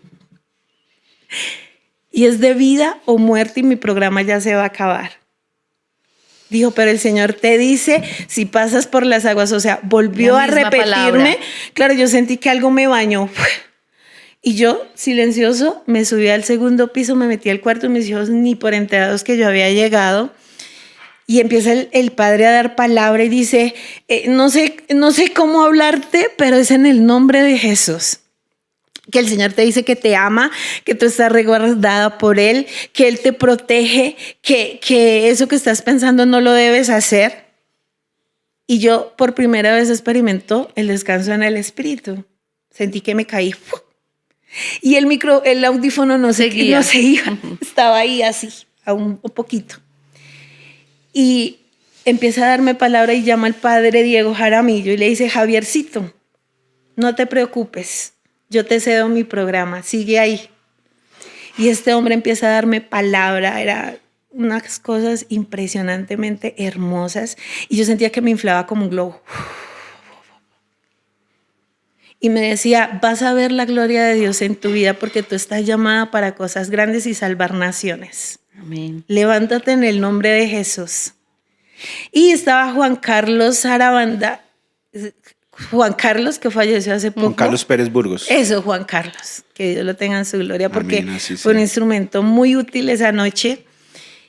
Y es de vida o muerte y mi programa ya se va a acabar. Dijo, pero el Señor te dice, si pasas por las aguas, o sea, volvió a repetirme. Palabra. Claro, yo sentí que algo me bañó. Y yo, silencioso, me subí al segundo piso, me metí al cuarto y mis hijos ni por enterados que yo había llegado. Y empieza el padre a dar palabra y dice, no sé cómo hablarte, pero es en el nombre de Jesús. Que el Señor te dice que te ama, que tú estás resguardada por Él, que Él te protege, que eso que estás pensando no lo debes hacer. Y yo por primera vez experimento el descanso en el espíritu. Sentí que me caí. Y el audífono no se iba, estaba ahí así, a un poquito. Y empieza a darme palabra y llama al padre Diego Jaramillo y le dice, Javiercito, no te preocupes, yo te cedo mi programa, sigue ahí. Y este hombre empieza a darme palabra, era unas cosas impresionantemente hermosas y yo sentía que me inflaba como un globo. Y me decía, vas a ver la gloria de Dios en tu vida porque tú estás llamada para cosas grandes y salvar naciones. Amén. Levántate en el nombre de Jesús. Y estaba Juan Carlos Arabanda, Juan Carlos que falleció hace poco. Juan Carlos Pérez Burgos. Eso, Juan Carlos, que Dios lo tenga en su gloria porque fue un instrumento muy útil esa noche.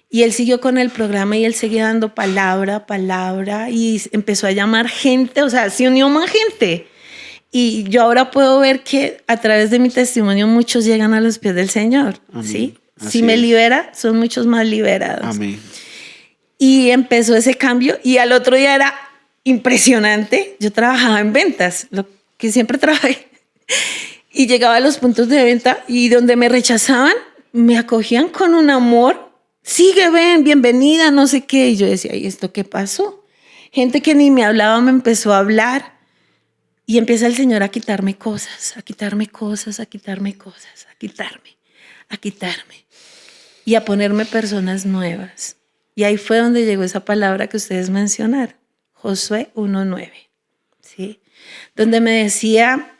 Y él siguió con el programa y él seguía dando palabra y empezó a llamar gente, o sea, se unió más gente. Y yo ahora puedo ver que a través de mi testimonio muchos llegan a los pies del Señor. Amén. ¿Sí? Si me libera, son muchos más liberados. Amén. Y empezó ese cambio y al otro día era impresionante. Yo trabajaba en ventas, lo que siempre trabajé. Y llegaba a los puntos de venta y donde me rechazaban, me acogían con un amor. Sigue, ven, bienvenida, no sé qué. Y yo decía, ¿y esto qué pasó? Gente que ni me hablaba me empezó a hablar. Y empieza el Señor a quitarme cosas, a quitarme cosas, a quitarme cosas, a quitarme. Y a ponerme personas nuevas. Y ahí fue donde llegó esa palabra que ustedes mencionaron, Josué 1:9, ¿sí? Donde me decía,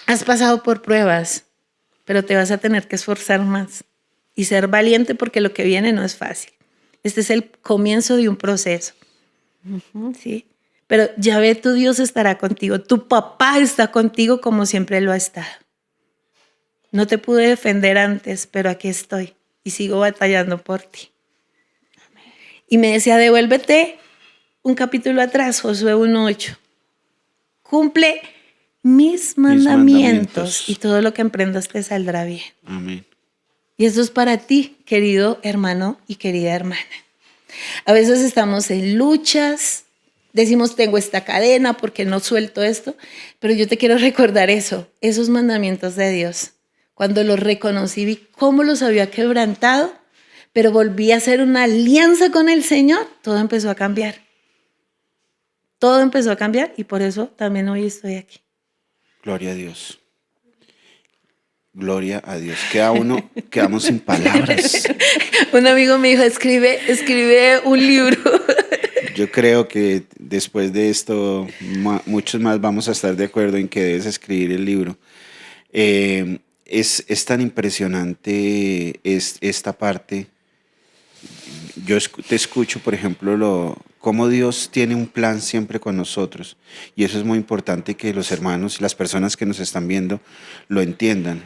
has pasado por pruebas, pero te vas a tener que esforzar más y ser valiente porque lo que viene no es fácil. Este es el comienzo de un proceso, ¿sí? Pero Yahvé, tu Dios estará contigo. Tu papá está contigo como siempre lo ha estado. No te pude defender antes, pero aquí estoy y sigo batallando por ti. Y me decía, devuélvete un capítulo atrás, Josué 1:8. Cumple mis mandamientos y todo lo que emprendas te saldrá bien. Amén. Y eso es para ti, querido hermano y querida hermana. A veces estamos en luchas. Decimos, tengo esta cadena porque no suelto esto, pero yo te quiero recordar esos mandamientos de Dios. Cuando los reconocí, vi cómo los había quebrantado, pero volví a hacer una alianza con el Señor, todo empezó a cambiar. Todo empezó a cambiar y por eso también hoy estoy aquí. Gloria a Dios. Gloria a Dios. Quedamos sin palabras. Un amigo me dijo, escribe un libro. Yo creo que después de esto muchos más vamos a estar de acuerdo en que debes escribir el libro. Es tan impresionante esta parte. Yo te escucho, por ejemplo, cómo Dios tiene un plan siempre con nosotros. Y eso es muy importante que los hermanos y las personas que nos están viendo lo entiendan.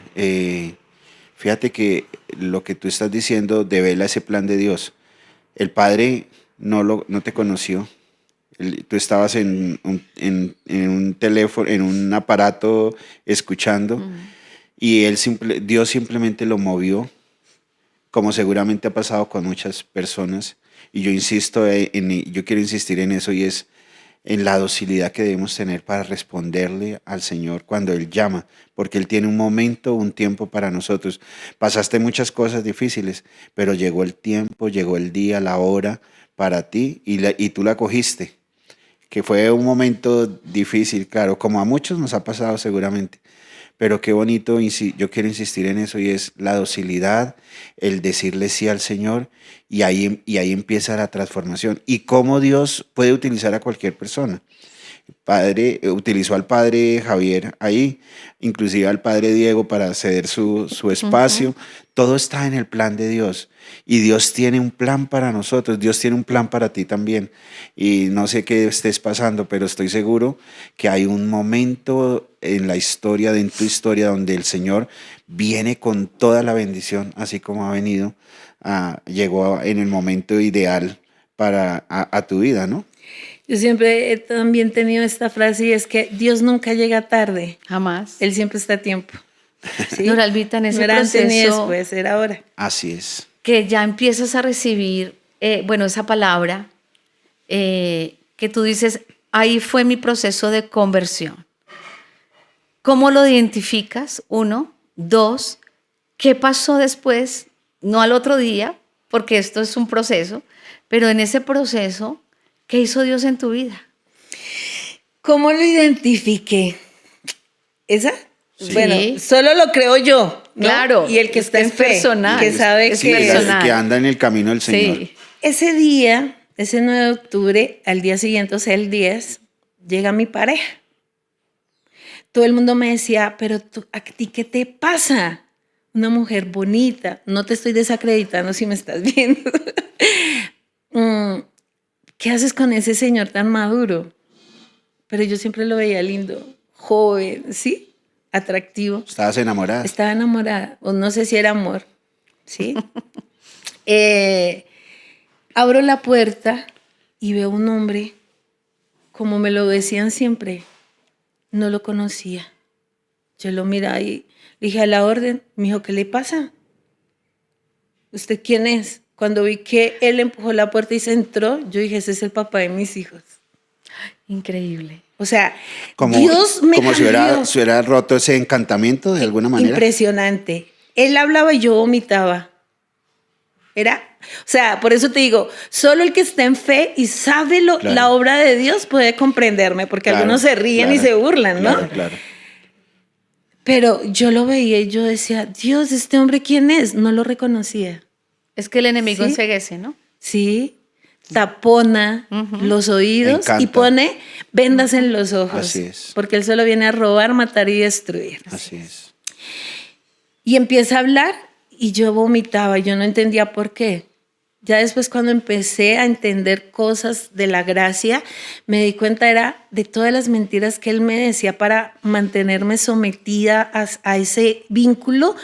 Fíjate que lo que tú estás diciendo devela ese plan de Dios. El Padre no te conoció. Tú estabas en un teléfono, en un aparato escuchando, y Dios simplemente lo movió, como seguramente ha pasado con muchas personas. Y yo yo quiero insistir en eso, y es en la docilidad que debemos tener para responderle al Señor cuando Él llama, porque Él tiene un momento, un tiempo para nosotros. Pasaste muchas cosas difíciles, pero llegó el tiempo, llegó el día, la hora para ti, y tú la cogiste, que fue un momento difícil, claro, como a muchos nos ha pasado seguramente, Pero qué bonito, yo quiero insistir en eso, y es la docilidad, el decirle sí al Señor, y ahí empieza la transformación. Y cómo Dios puede utilizar a cualquier persona. Padre, utilizó al padre Javier ahí, inclusive al padre Diego para ceder su espacio. Uh-huh. Todo está en el plan de Dios, y Dios tiene un plan para nosotros, Dios tiene un plan para ti también. Y no sé qué estés pasando, pero estoy seguro que hay un momento en la historia, en tu historia, donde el Señor viene con toda la bendición, así como ha venido, llegó en el momento ideal para a tu vida, ¿no? Yo siempre he también tenido esta frase, y es que Dios nunca llega tarde. Jamás. Él siempre está a tiempo. ¿Sí? Dora Albita, en ese no era proceso antes ni después, era ahora. Así es. Que ya empiezas a recibir, esa palabra, que tú dices, ahí fue mi proceso de conversión. ¿Cómo lo identificas? 1, 2, ¿qué pasó después? No al otro día, porque esto es un proceso, pero en ese proceso, ¿qué hizo Dios en tu vida? ¿Cómo lo identifiqué? ¿Esa? Sí. Bueno, solo lo creo yo, ¿no? Claro. Y el que está en fe, personal. que sabe sí, que el que anda en el camino del Señor. Sí. Ese día, ese 9 de octubre, al día siguiente, o sea, el 10, llega mi pareja. Todo el mundo me decía, pero ¿a ti qué te pasa? Una mujer bonita, no te estoy desacreditando si me estás viendo. ¿Qué haces con ese señor tan maduro? Pero yo siempre lo veía lindo, joven, ¿sí? Atractivo. ¿Estabas enamorada? Estaba enamorada, o no sé si era amor, ¿sí? Abro la puerta y veo un hombre, como me lo decían siempre, no lo conocía. Yo lo miraba y dije, a la orden. Me dijo, ¿qué le pasa? ¿Usted quién es? Cuando vi que él empujó la puerta y se entró, yo dije, ese es el papá de mis hijos. Increíble. O sea, como, Dios me como cambió. si hubiera roto ese encantamiento de alguna manera. Impresionante. Él hablaba y yo vomitaba. O sea, por eso te digo, solo el que está en fe y sabe la obra de Dios puede comprenderme, porque algunos se ríen y se burlan, ¿no? Claro. Pero yo lo veía y yo decía, Dios, ¿este hombre quién es? No lo reconocía. Es que el enemigo ¿Sí? enceguece, ¿no? Sí, tapona los oídos y pone vendas en los ojos. Así es. Porque él solo viene a robar, matar y destruir. Así es. Y empieza a hablar y yo vomitaba, yo no entendía por qué. Ya después, cuando empecé a entender cosas de la gracia, me di cuenta era de todas las mentiras que él me decía para mantenerme sometida a ese vínculo,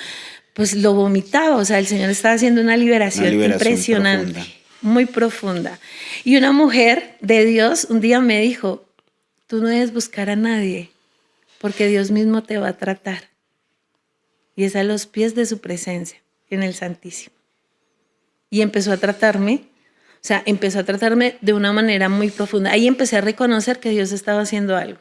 pues lo vomitaba. O sea, el Señor estaba haciendo una liberación impresionante, profunda. Muy profunda. Y una mujer de Dios un día me dijo, tú no debes buscar a nadie, porque Dios mismo te va a tratar. Y es a los pies de su presencia, en el Santísimo. Y empezó a tratarme de una manera muy profunda. Ahí empecé a reconocer que Dios estaba haciendo algo.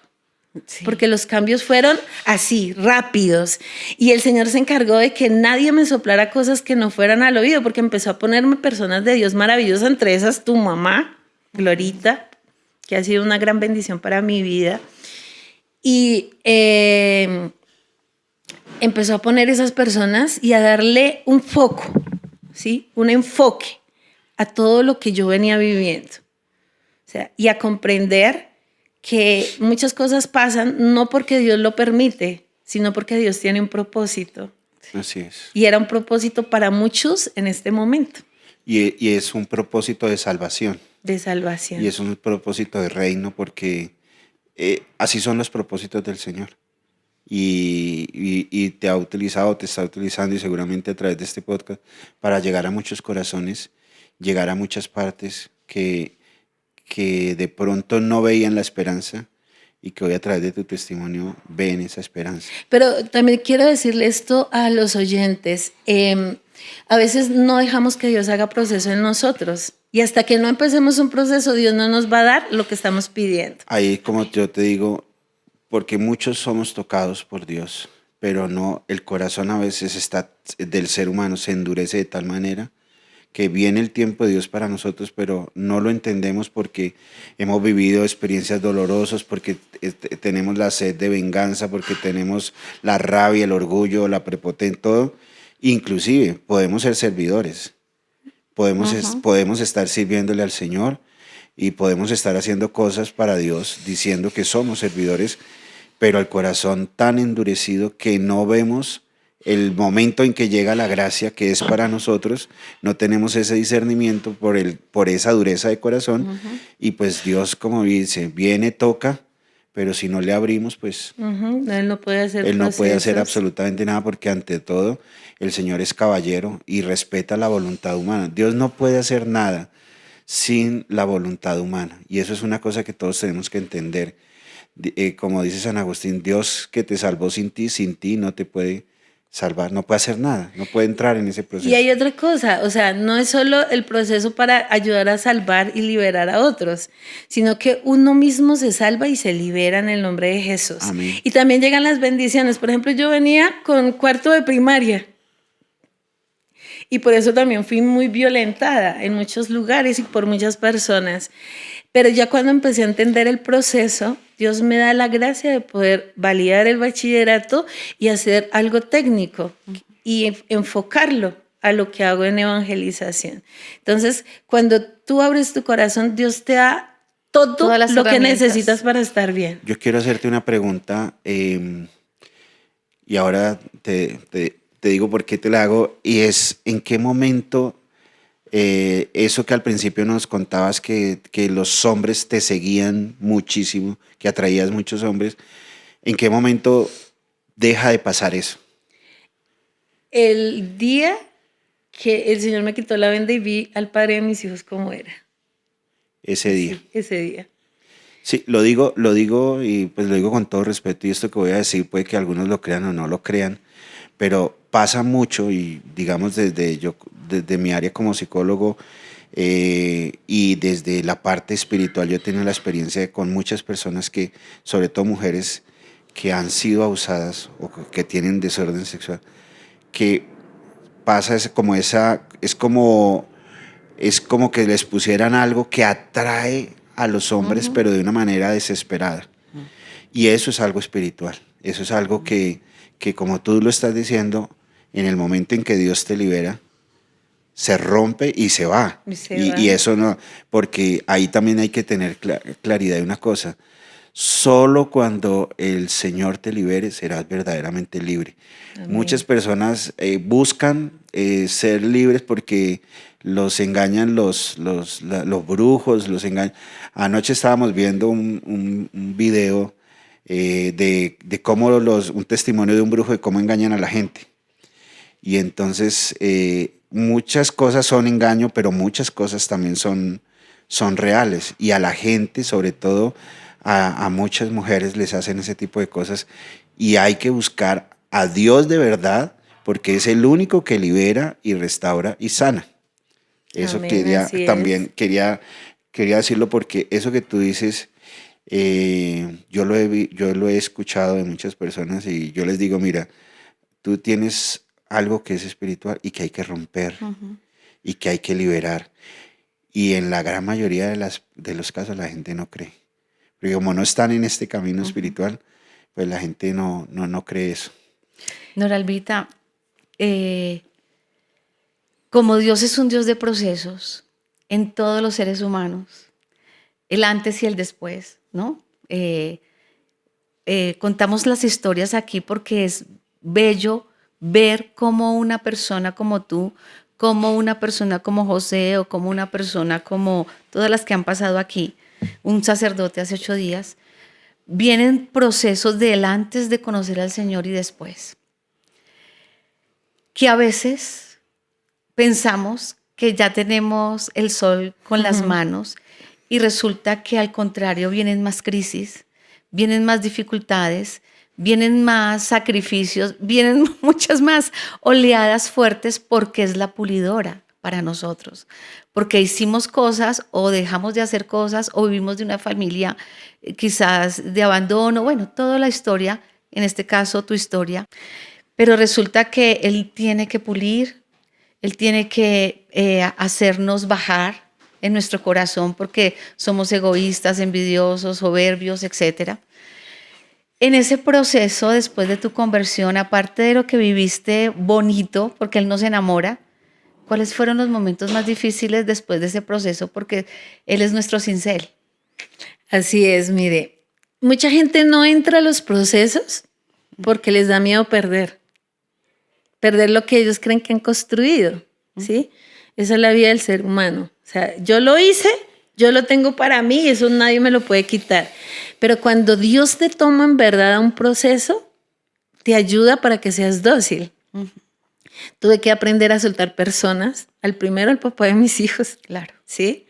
Sí. Porque los cambios fueron así, rápidos. Y el Señor se encargó de que nadie me soplara cosas que no fueran al oído, porque empezó a ponerme personas de Dios maravillosas, entre esas tu mamá, Glorita, que ha sido una gran bendición para mi vida. Y empezó a poner esas personas y a darle un foco, ¿sí? Un enfoque a todo lo que yo venía viviendo. O sea, y a comprender que muchas cosas pasan no porque Dios lo permite, sino porque Dios tiene un propósito. Así es. Y era un propósito para muchos en este momento. Y es un propósito de salvación. De salvación. Y es un propósito de reino, porque así son los propósitos del Señor. Y te ha utilizado, te está utilizando, y seguramente a través de este podcast, para llegar a muchos corazones, llegar a muchas partes que de pronto no veían la esperanza, y que hoy a través de tu testimonio ven esa esperanza. Pero también quiero decirle esto a los oyentes. A veces no dejamos que Dios haga proceso en nosotros, y hasta que no empecemos un proceso, Dios no nos va a dar lo que estamos pidiendo. Ahí, como yo te digo, porque muchos somos tocados por Dios, pero no, el corazón a veces del ser humano se endurece de tal manera que viene el tiempo de Dios para nosotros, pero no lo entendemos porque hemos vivido experiencias dolorosas, porque tenemos la sed de venganza, porque tenemos la rabia, el orgullo, la prepotencia, todo. Inclusive podemos ser servidores, podemos estar sirviéndole al Señor y podemos estar haciendo cosas para Dios, diciendo que somos servidores, pero el corazón tan endurecido que no vemos el momento en que llega la gracia que es para nosotros, no tenemos ese discernimiento por esa dureza de corazón, y pues Dios, como dice, viene, toca, pero si no le abrimos, pues Él no puede hacer Él no puede hacer procesos. absolutamente nada, porque ante todo el Señor es caballero y respeta la voluntad humana. Dios no puede hacer nada sin la voluntad humana, y eso es una cosa que todos tenemos que entender. Como dice San Agustín, Dios que te salvó sin ti no te puede salvar, no puede hacer nada, no puede entrar en ese proceso. Y hay otra cosa, o sea, no es solo el proceso para ayudar a salvar y liberar a otros, sino que uno mismo se salva y se libera en el nombre de Jesús. Amén. Y también llegan las bendiciones. Por ejemplo, yo venía con cuarto de primaria y por eso también fui muy violentada en muchos lugares y por muchas personas. Pero ya cuando empecé a entender el proceso, Dios me da la gracia de poder validar el bachillerato y hacer algo técnico y enfocarlo a lo que hago en evangelización. Entonces, cuando tú abres tu corazón, Dios te da todo Todas las lo que herramientas necesitas para estar bien. Yo quiero hacerte una pregunta, y ahora te digo por qué te la hago, y es: ¿en qué momento eso que al principio nos contabas, que los hombres te seguían muchísimo, que atraías muchos hombres, en qué momento deja de pasar eso? El día que el Señor me quitó la venda y vi al padre de mis hijos como era. Ese día. Sí, ese día. Sí, lo digo y pues lo digo con todo respeto, y esto que voy a decir puede que algunos lo crean o no lo crean, pero pasa mucho, y digamos desde mi área como psicólogo, y desde la parte espiritual, yo he tenido la experiencia con muchas personas que, sobre todo mujeres, que han sido abusadas o que tienen desorden sexual, que pasa es como que les pusieran algo que atrae a los hombres, pero de una manera desesperada. Y eso es algo espiritual, eso es algo que como tú lo estás diciendo, en el momento en que Dios te libera, se rompe y se va. Y eso no, porque ahí también hay que tener claridad de una cosa: solo cuando el Señor te libere serás verdaderamente libre. Amén. Muchas personas buscan ser libres porque los engañan los brujos, los engañan. Anoche estábamos viendo un video de cómo un testimonio de un brujo de cómo engañan a la gente. Y entonces muchas cosas son engaño, pero muchas cosas también son reales. Y a la gente, sobre todo a muchas mujeres, les hacen ese tipo de cosas. Y hay que buscar a Dios de verdad, porque es el único que libera y restaura y sana. Eso Amén, quería decirlo, porque eso que tú dices, yo lo he escuchado de muchas personas, y yo les digo: mira, tú tienes algo que es espiritual y que hay que romper, y que hay que liberar. Y en la gran mayoría de los casos la gente no cree. Porque como no están en este camino espiritual, pues la gente no cree eso. Noralvita, como Dios es un Dios de procesos en todos los seres humanos, el antes y el después, ¿no? Contamos las historias aquí porque es bello ver cómo una persona como tú, como una persona como José, o como una persona como todas las que han pasado aquí, un sacerdote hace 8 días, vienen procesos del antes de conocer al Señor y después. Que a veces pensamos que ya tenemos el sol con las manos, y resulta que al contrario vienen más crisis, vienen más dificultades, vienen más sacrificios, vienen muchas más oleadas fuertes, porque es la pulidora para nosotros, porque hicimos cosas o dejamos de hacer cosas, o vivimos de una familia quizás de abandono, bueno, toda la historia, en este caso tu historia, pero resulta que Él tiene que pulir Él tiene que hacernos bajar en nuestro corazón porque somos egoístas, envidiosos, soberbios, etc. En ese proceso, después de tu conversión, aparte de lo que viviste bonito, porque Él nos enamora, ¿cuáles fueron los momentos más difíciles después de ese proceso? Porque Él es nuestro cincel. Así es, mire, mucha gente no entra a los procesos porque les da miedo perder lo que ellos creen que han construido, ¿sí? Esa es la vida del ser humano. O sea, yo lo hice, yo lo tengo para mí y eso nadie me lo puede quitar. Pero cuando Dios te toma en verdad a un proceso, te ayuda para que seas dócil. Tuve que aprender a soltar personas. Al primero, el papá de mis hijos. Claro. ¿Sí?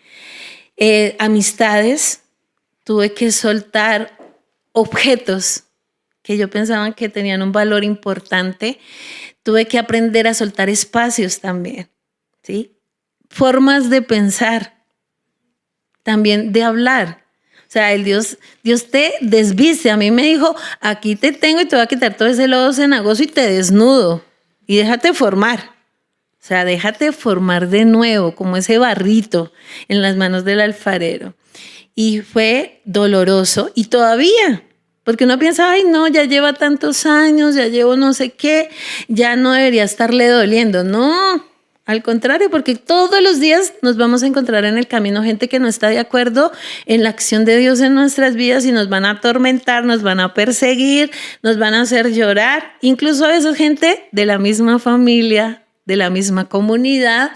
Amistades. Tuve que soltar objetos que yo pensaba que tenían un valor importante. Tuve que aprender a soltar espacios también. ¿Sí? Formas de pensar. También de hablar. O sea, Dios te desviste. A mí me dijo, aquí te tengo y te voy a quitar todo ese lodo cenagoso y te desnudo. Y déjate formar. O sea, déjate formar de nuevo, como ese barrito en las manos del alfarero. Y fue doloroso. Y todavía, porque uno piensa, ay, no, ya lleva tantos años, ya llevo no sé qué, ya no debería estarle doliendo. No, al contrario, porque todos los días nos vamos a encontrar en el camino gente que no está de acuerdo en la acción de Dios en nuestras vidas y nos van a atormentar, nos van a perseguir, nos van a hacer llorar. Incluso a veces gente de la misma familia, de la misma comunidad.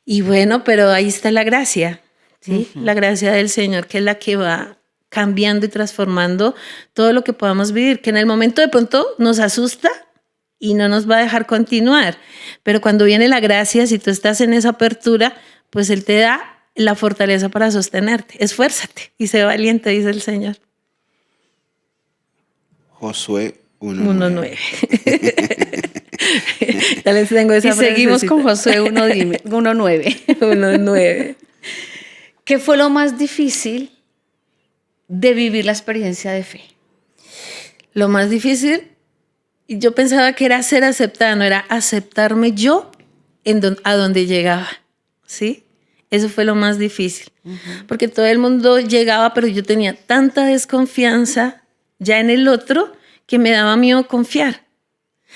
Y bueno, pero ahí está la gracia, ¿sí? La gracia del Señor, que es la que va cambiando y transformando todo lo que podamos vivir, que en el momento de pronto nos asusta y no nos va a dejar continuar. Pero cuando viene la gracia, si tú estás en esa apertura, pues Él te da la fortaleza para sostenerte. Esfuérzate y sé valiente, dice el Señor. Josué 1:9. Ya les tengo esa Y seguimos con Josué 1:9. 1:9. ¿Qué fue lo más difícil de vivir la experiencia de fe? Lo más difícil, yo pensaba que era ser aceptada, no era aceptarme yo a donde llegaba, ¿sí? Eso fue lo más difícil, porque todo el mundo llegaba, pero yo tenía tanta desconfianza ya en el otro que me daba miedo confiar.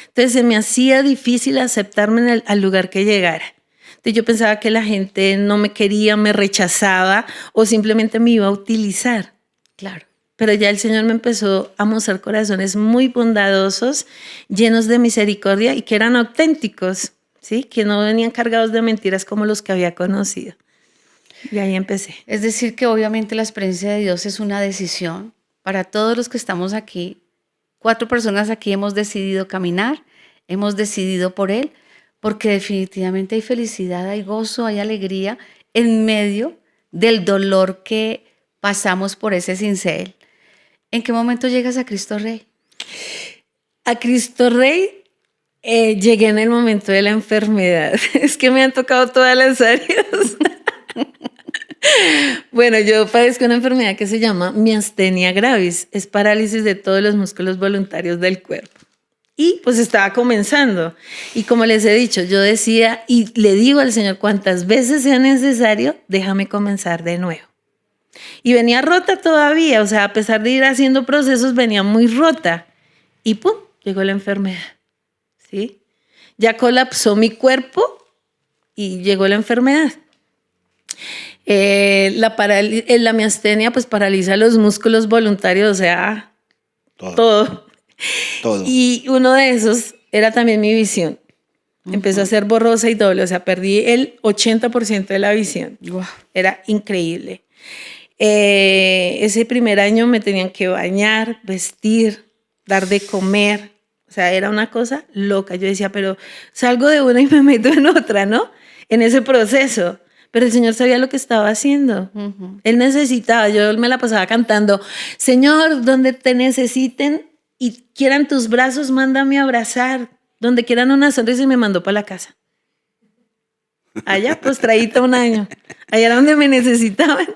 Entonces se me hacía difícil aceptarme al lugar que llegara. Entonces yo pensaba que la gente no me quería, me rechazaba o simplemente me iba a utilizar. Claro. Pero ya el Señor me empezó a mostrar corazones muy bondadosos, llenos de misericordia y que eran auténticos, ¿sí? Que no venían cargados de mentiras como los que había conocido. Y ahí empecé. Es decir, que obviamente la experiencia de Dios es una decisión. Para todos los que estamos aquí, 4 personas aquí hemos decidido caminar, hemos decidido por Él, porque definitivamente hay felicidad, hay gozo, hay alegría en medio del dolor que pasamos por ese cincel. ¿En qué momento llegas a Cristo Rey? A Cristo Rey llegué en el momento de la enfermedad. Es que me han tocado todas las áreas. Bueno, yo padezco una enfermedad que se llama miastenia gravis. Es parálisis de todos los músculos voluntarios del cuerpo. Y pues estaba comenzando. Y como les he dicho, yo decía y le digo al Señor, cuantas veces sea necesario, déjame comenzar de nuevo. Y venía rota todavía, o sea, a pesar de ir haciendo procesos, venía muy rota. Y ¡pum! Llegó la enfermedad, ¿sí? Ya colapsó mi cuerpo y llegó la enfermedad. La miastenia pues paraliza los músculos voluntarios, o sea, todo. Y uno de esos era también mi visión. Empezó a ser borrosa y doble, o sea, perdí el 80% de la visión. Wow. Era increíble. Ese primer año me tenían que bañar, vestir, dar de comer. O sea, era una cosa loca. Yo decía, pero salgo de una y me meto en otra, ¿no? En ese proceso. Pero el Señor sabía lo que estaba haciendo. Él necesitaba, yo me la pasaba cantando, Señor, donde te necesiten y quieran tus brazos, mándame a abrazar. Donde quieran una sonrisa, y me mandó para la casa. Allá, postradita un año. Allá era donde me necesitaban.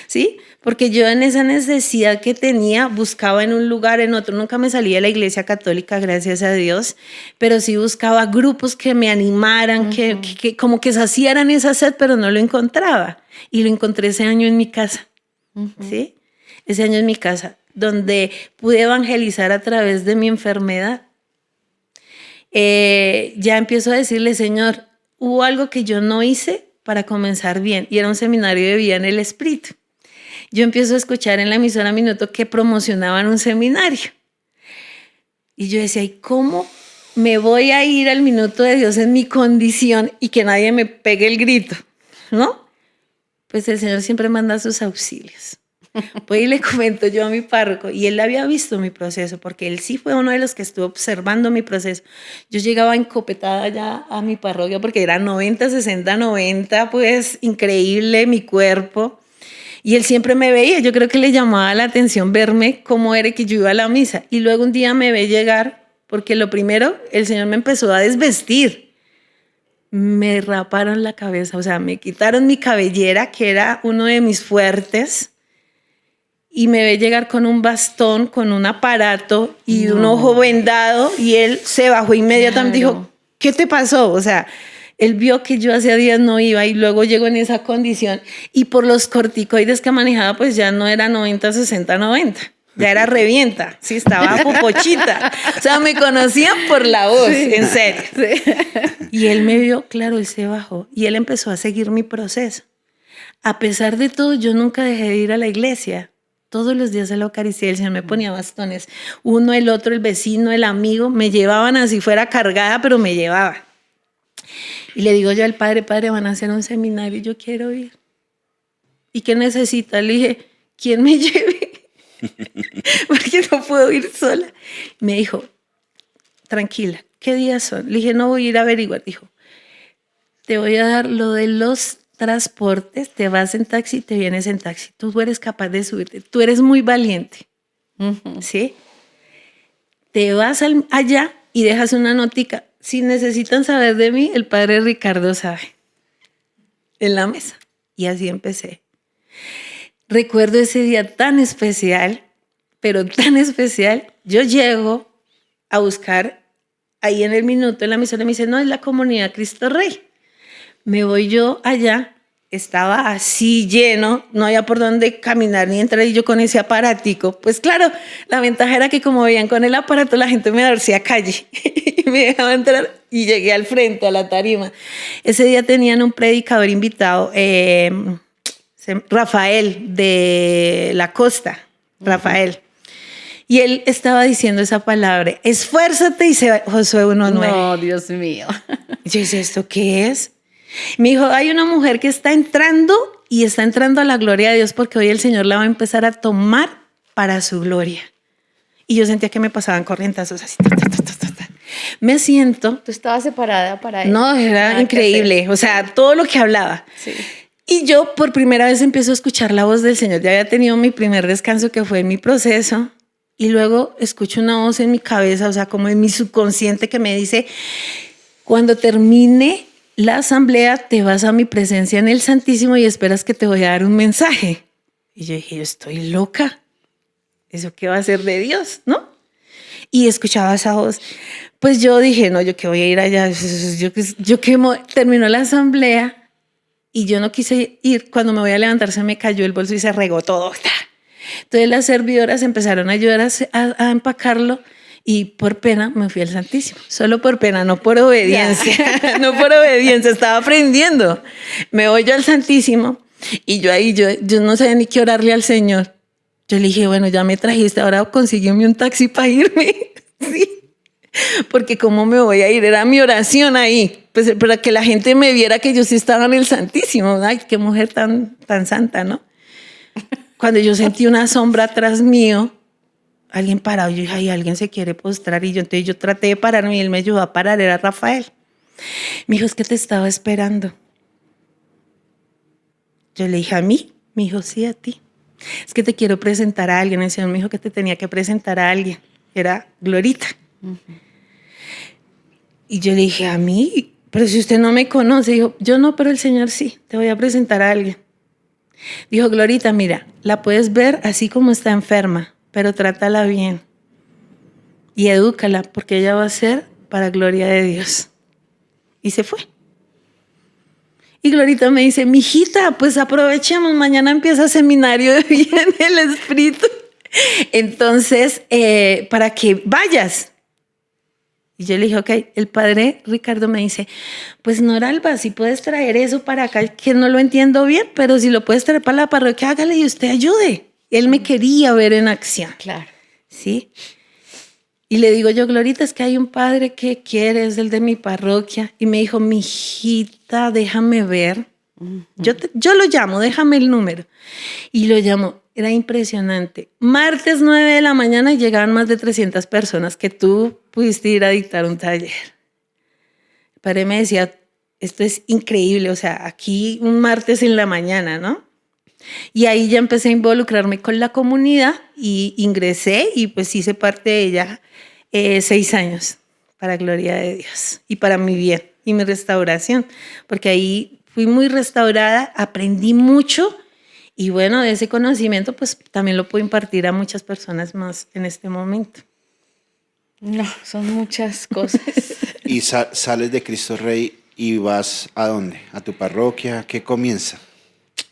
¿Sí? Porque yo en esa necesidad que tenía buscaba en un lugar, en otro. Nunca me salí de la iglesia católica, gracias a Dios, pero sí buscaba grupos que me animaran, que como que saciaran esa sed, pero no lo encontraba. Y lo encontré ese año en mi casa, ¿sí? Ese año en mi casa, donde pude evangelizar a través de mi enfermedad. Ya empiezo a decirle, Señor, hubo algo que yo no hice para comenzar bien, y era un seminario de vida en el Espíritu. Yo empiezo a escuchar en la emisora Minuto que promocionaban un seminario. Y yo decía, ¿y cómo me voy a ir al Minuto de Dios en mi condición y que nadie me pegue el grito? ¿No? Pues el Señor siempre manda sus auxilios. Pues y le comento yo a mi párroco, y él había visto mi proceso, porque él sí fue uno de los que estuvo observando mi proceso. Yo llegaba encopetada ya a mi parroquia porque era 90, 60, 90, pues increíble mi cuerpo. Y él siempre me veía, yo creo que le llamaba la atención verme cómo era que yo iba a la misa. Y luego un día me ve llegar, porque lo primero, el Señor me empezó a desvestir. Me raparon la cabeza, o sea, me quitaron mi cabellera, que era uno de mis fuertes, y me ve llegar con un bastón, con un aparato y un ojo vendado, y él se bajó inmediatamente, dijo, ¿qué te pasó? O sea, él vio que yo hacía días no iba, y luego llegó en esa condición, y por los corticoides que manejaba, pues ya no era 90, 60, 90. Ya era revienta, sí, estaba popochita. O sea, me conocían por la voz, sí, en serio. Sí. Y él me vio, claro, él se bajó y él empezó a seguir mi proceso. A pesar de todo, yo nunca dejé de ir a la iglesia. Todos los días a la Eucaristía el Señor me ponía bastones. Uno, el otro, el vecino, el amigo, me llevaban así fuera cargada, pero me llevaban. Y le digo yo al padre, van a hacer un seminario y yo quiero ir. ¿Y qué necesita? Le dije, ¿quién me lleve? Porque no puedo ir sola. Me dijo, tranquila, ¿qué días son? Le dije, no voy a ir a averiguar. Dijo, te voy a dar lo de los transportes, te vas en taxi, te vienes en taxi. Tú eres capaz de subirte, tú eres muy valiente. ¿Sí? Te vas allá y dejas una notica. Si necesitan saber de mí, el padre Ricardo sabe. En la mesa. Y así empecé. Recuerdo ese día tan especial, pero tan especial. Yo llego a buscar ahí en el Minuto, en la emisora, me dice, no, es la comunidad Cristo Rey. Me voy yo allá, estaba así lleno, no había por dónde caminar ni entrar, y yo con ese aparatico. Pues claro, la ventaja era que como veían con el aparato, la gente me hacía calle y me dejaba entrar, y llegué al frente, a la tarima. Ese día tenían un predicador invitado, Rafael de la Costa, Rafael. Y él estaba diciendo esa palabra, esfuérzate, y se va, Josué 1:9. No, Dios mío. Yo decía, ¿esto qué es? Me dijo, hay una mujer que está entrando, y está entrando a la gloria de Dios, porque hoy el Señor la va a empezar a tomar para su gloria. Y yo sentía que me pasaban corrientazos así. Me siento. ¿Tú estabas separada para él? No, era increíble. O sea, todo lo que hablaba. Sí. Y yo por primera vez empiezo a escuchar la voz del Señor. Ya había tenido mi primer descanso, que fue en mi proceso, y luego escucho una voz en mi cabeza, o sea, como en mi subconsciente, que me dice, cuando termine la asamblea, te vas a mi presencia en el Santísimo y esperas que te voy a dar un mensaje. Y yo dije, yo estoy loca. ¿Eso qué va a ser de Dios, no? Y escuchaba esa voz. Pues yo dije, no, yo que voy a ir allá. Terminó la asamblea, y yo no quise ir. Cuando me voy a levantar, se me cayó el bolso y se regó todo. Entonces las servidoras empezaron a ayudar a empacarlo, y por pena me fui al Santísimo. Solo por pena, no por obediencia. No por obediencia, estaba aprendiendo. Me voy yo al Santísimo, y yo ahí, yo no sabía ni qué orarle al Señor. Yo le dije, bueno, ya me trajiste, ahora consígueme un taxi para irme. Sí. Porque cómo me voy a ir, era mi oración ahí, pues para que la gente me viera que yo sí estaba en el Santísimo. Ay, qué mujer tan santa, ¿no? Cuando yo sentí una sombra atrás mío, alguien parado, yo dije, ay, alguien se quiere postrar, y entonces yo traté de pararme, y él me ayudó a parar, era Rafael. Me dijo, es que te estaba esperando. Yo le dije, ¿a mí? Me dijo, sí, a ti. Es que te quiero presentar a alguien. El Señor me dijo que te tenía que presentar a alguien. Era Glorita. Y yo le dije, ¿a mí? Pero si usted no me conoce. Dijo, yo no, pero el Señor sí, te voy a presentar a alguien. Dijo, Glorita, mira, la puedes ver así como está enferma, pero trátala bien y edúcala porque ella va a ser para gloria de Dios. Y se fue. Y Glorita me dice, mijita, pues aprovechemos, mañana empieza seminario de vida en el Espíritu. Entonces, para que vayas. Y yo le dije, ok, el padre Ricardo me dice, pues Noralba, si puedes traer eso para acá, que no lo entiendo bien, pero si lo puedes traer para la parroquia, hágale y usted ayude. Él me quería ver en acción. Claro. ¿Sí? Y le digo yo, Glorita, es que hay un padre que quiere, es el de mi parroquia. Y me dijo, mijita, déjame ver. Yo lo llamo, déjame el número. Y lo llamo. Era impresionante. Martes 9 de la mañana y llegaban más de 300 personas que tú pudiste ir a dictar un taller. El padre me decía, esto es increíble, o sea, aquí un martes en la mañana, ¿no? Y ahí ya empecé a involucrarme con la comunidad y ingresé y pues hice parte de ella 6 años, para gloria de Dios y para mi bien y mi restauración, porque ahí fui muy restaurada, aprendí mucho y bueno, de ese conocimiento pues también lo puedo impartir a muchas personas más en este momento. No, son muchas cosas. Y sales de Cristo Rey y vas ¿a dónde? ¿A tu parroquia? ¿Qué comienza?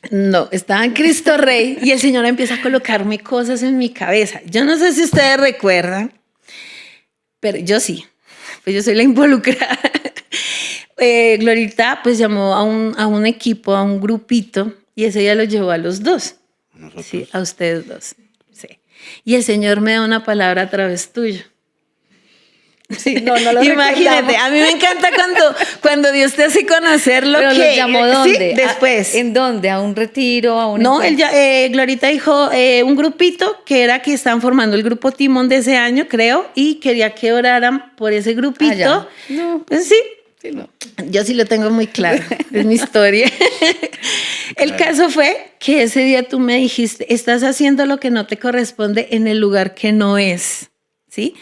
No, estaba en Cristo Rey y el Señor empieza a colocarme cosas en mi cabeza. Yo no sé si ustedes recuerdan, pero yo sí, pues yo soy la involucrada. Glorita pues llamó a un equipo, a un grupito, y ese día lo llevó a los dos. ¿A nosotros? Sí, a ustedes dos. Sí. Y el Señor me da una palabra a través tuyo. Sí, no lo Imagínate, recordamos. a mí me encanta cuando Dios te hace conocer lo ¿Pero que... los llamó dónde? Sí, después. ¿En dónde? ¿A un retiro? ¿A un No, encuentro? Glorita dijo un grupito que era que estaban formando el grupo Timón de ese año, creo, y quería que oraran por ese grupito. ya. No. Pues sí, Sí, no. yo sí lo tengo muy claro, es mi historia. El caso fue que ese día tú me dijiste, estás haciendo lo que no te corresponde en el lugar que no es, ¿sí?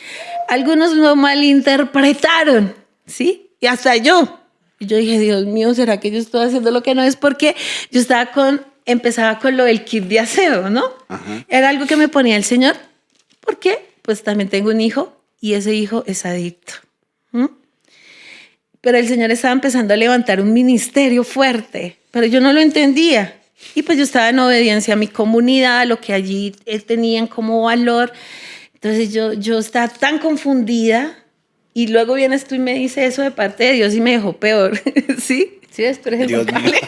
Algunos lo malinterpretaron, ¿sí? Y hasta yo. Y yo dije, Dios mío, ¿será que yo estoy haciendo lo que no es? Porque yo empezaba con lo del kit de aseo, ¿no? Ajá. Era algo que me ponía el Señor, porque pues también tengo un hijo y ese hijo es adicto. Pero el Señor estaba empezando a levantar un ministerio fuerte, pero yo no lo entendía. Y pues yo estaba en obediencia a mi comunidad, a lo que allí tenían como valor. Entonces yo estaba tan confundida y luego vienes tú y me dices eso de parte de Dios y me dejó peor, ¿sí? Sí, tú eres el Dios culpable. mío.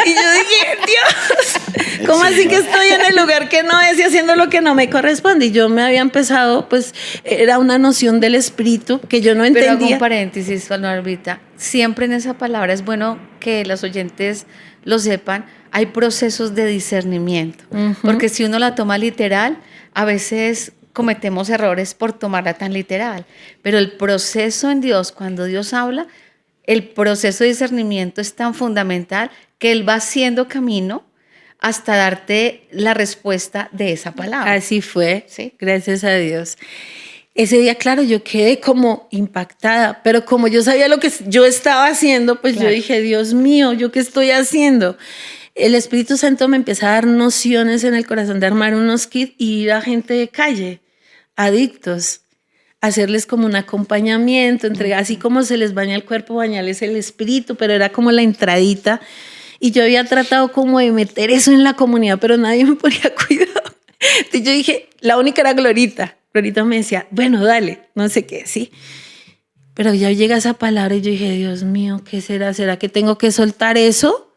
Y yo dije, Dios, El ¿cómo así Señor. que estoy en el lugar que no es y haciendo lo que no me corresponde? Y yo me había empezado, pues era una noción del espíritu que yo no Pero hago entendía. un paréntesis, Noralbita. Siempre en esa palabra es bueno que los oyentes lo sepan. Hay procesos de discernimiento. Porque si uno la toma literal, a veces cometemos errores por tomarla tan literal. Pero el proceso en Dios, cuando Dios habla, el proceso de discernimiento es tan fundamental que Él va haciendo camino hasta darte la respuesta de esa palabra. Así fue, Sí. gracias a Dios. Ese día, claro, yo quedé como impactada, pero como yo sabía lo que yo estaba haciendo, pues Claro. yo dije, Dios mío, ¿yo qué estoy haciendo? El Espíritu Santo me empieza a dar nociones en el corazón de armar unos kits y ir a gente de calle, adictos, hacerles como un acompañamiento, así como se les baña el cuerpo, bañarles el espíritu, pero era como la entradita. Y yo había tratado como de meter eso en la comunidad, pero nadie me ponía cuidado. Entonces yo dije, la única era Glorita. Glorita me decía, bueno, dale, no sé qué, sí. Pero ya llega esa palabra y yo dije, Dios mío, ¿qué será? ¿Será que tengo que soltar eso?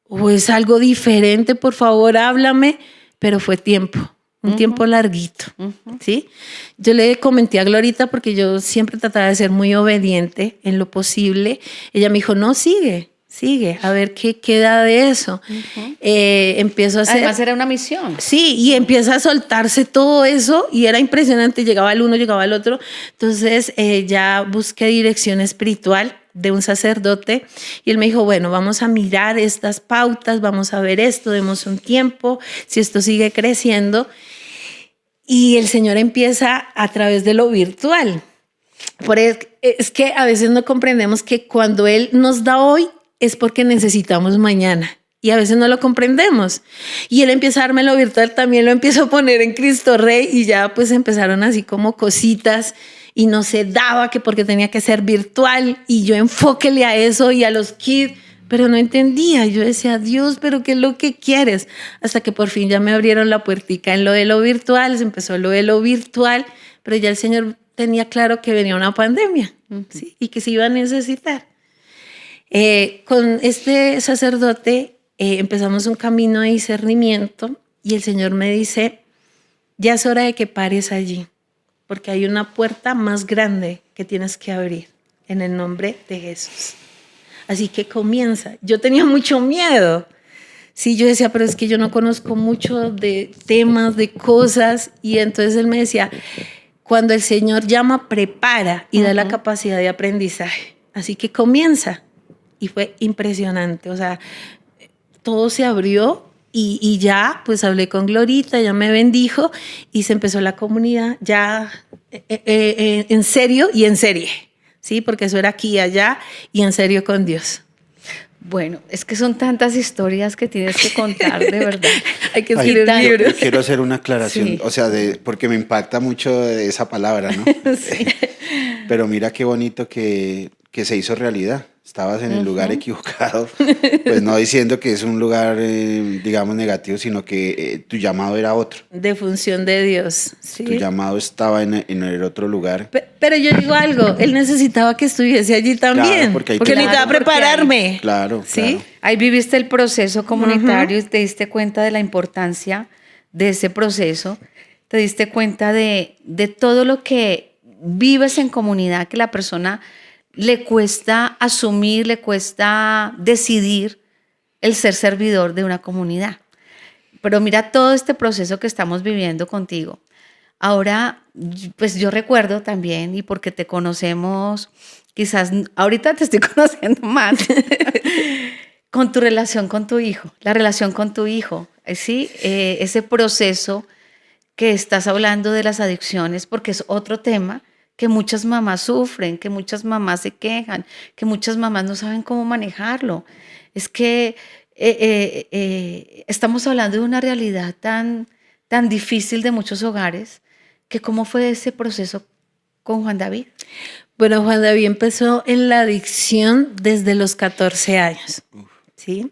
¿O es algo diferente? Por favor, háblame. Pero fue tiempo. Un tiempo larguito, ¿sí? Yo le comenté a Glorita porque yo siempre trataba de ser muy obediente en lo posible. Ella me dijo, no, sigue, a ver qué queda de eso. Empiezo a hacer... Además era una misión. Sí, y empieza a soltarse todo eso y era impresionante, llegaba el uno, llegaba el otro. Entonces ya busqué dirección espiritual de un sacerdote y él me dijo, bueno, vamos a mirar estas pautas, vamos a ver esto, demos un tiempo, si esto sigue creciendo. Y el Señor empieza a través de lo virtual. Es que a veces no comprendemos que cuando Él nos da hoy es porque necesitamos mañana. y a veces no lo comprendemos. Y él empieza a darme lo virtual, también lo empiezo a poner en Cristo Rey y ya pues empezaron así como cositas y no se daba que porque tenía que ser virtual y yo enfóquele a eso y a los kids, pero no entendía. Yo decía, Dios, pero ¿qué es lo que quieres? Hasta que por fin ya me abrieron la puertica en lo de lo virtual, se empezó lo de lo virtual, pero ya el Señor tenía claro que venía una pandemia, ¿sí? Y que se iba a necesitar. Con este sacerdote empezamos un camino de discernimiento y el Señor me dice, ya es hora de que pares allí, porque hay una puerta más grande que tienes que abrir en el nombre de Jesús. Así que comienza. Yo tenía mucho miedo. Sí, yo decía, pero es que yo no conozco mucho de temas, de cosas. Y entonces él me decía, cuando el Señor llama, prepara y da la capacidad de aprendizaje. Así que comienza. Y fue impresionante. O sea, todo se abrió y ya, pues hablé con Glorita, ya me bendijo y se empezó la comunidad ya en serio y en serie. Sí, porque eso era aquí y allá y en serio con Dios. Bueno, es que son tantas historias que tienes que contar, de verdad. Hay que escribir libros. Yo quiero hacer una aclaración, Sí. o sea, porque me impacta mucho esa palabra, ¿no? Sí. Pero mira qué bonito que se hizo realidad. Estabas en el lugar equivocado, pues no diciendo que es un lugar, digamos, negativo, sino que tu llamado era otro. De función de Dios. ¿Sí? Tu llamado estaba en el otro lugar. Pero yo digo algo, él necesitaba que estuviese allí también, Claro, porque necesitaba prepararme. Claro, ¿sí? claro. Ahí viviste el proceso comunitario y te diste cuenta de la importancia de ese proceso, te diste cuenta de todo lo que vives en comunidad, que la persona le cuesta asumir, le cuesta decidir el ser servidor de una comunidad. Pero mira todo este proceso que estamos viviendo contigo. Ahora, pues yo recuerdo también, y porque te conocemos, quizás ahorita te estoy conociendo más, con tu relación con tu hijo, la relación con tu hijo, ¿sí? Ese proceso que estás hablando de las adicciones, porque es otro tema que muchas mamás sufren, que muchas mamás se quejan, que muchas mamás no saben cómo manejarlo. Es que estamos hablando de una realidad tan difícil de muchos hogares, que cómo fue ese proceso con Juan David. Bueno, Juan David empezó en la adicción desde los 14 años, ¿sí?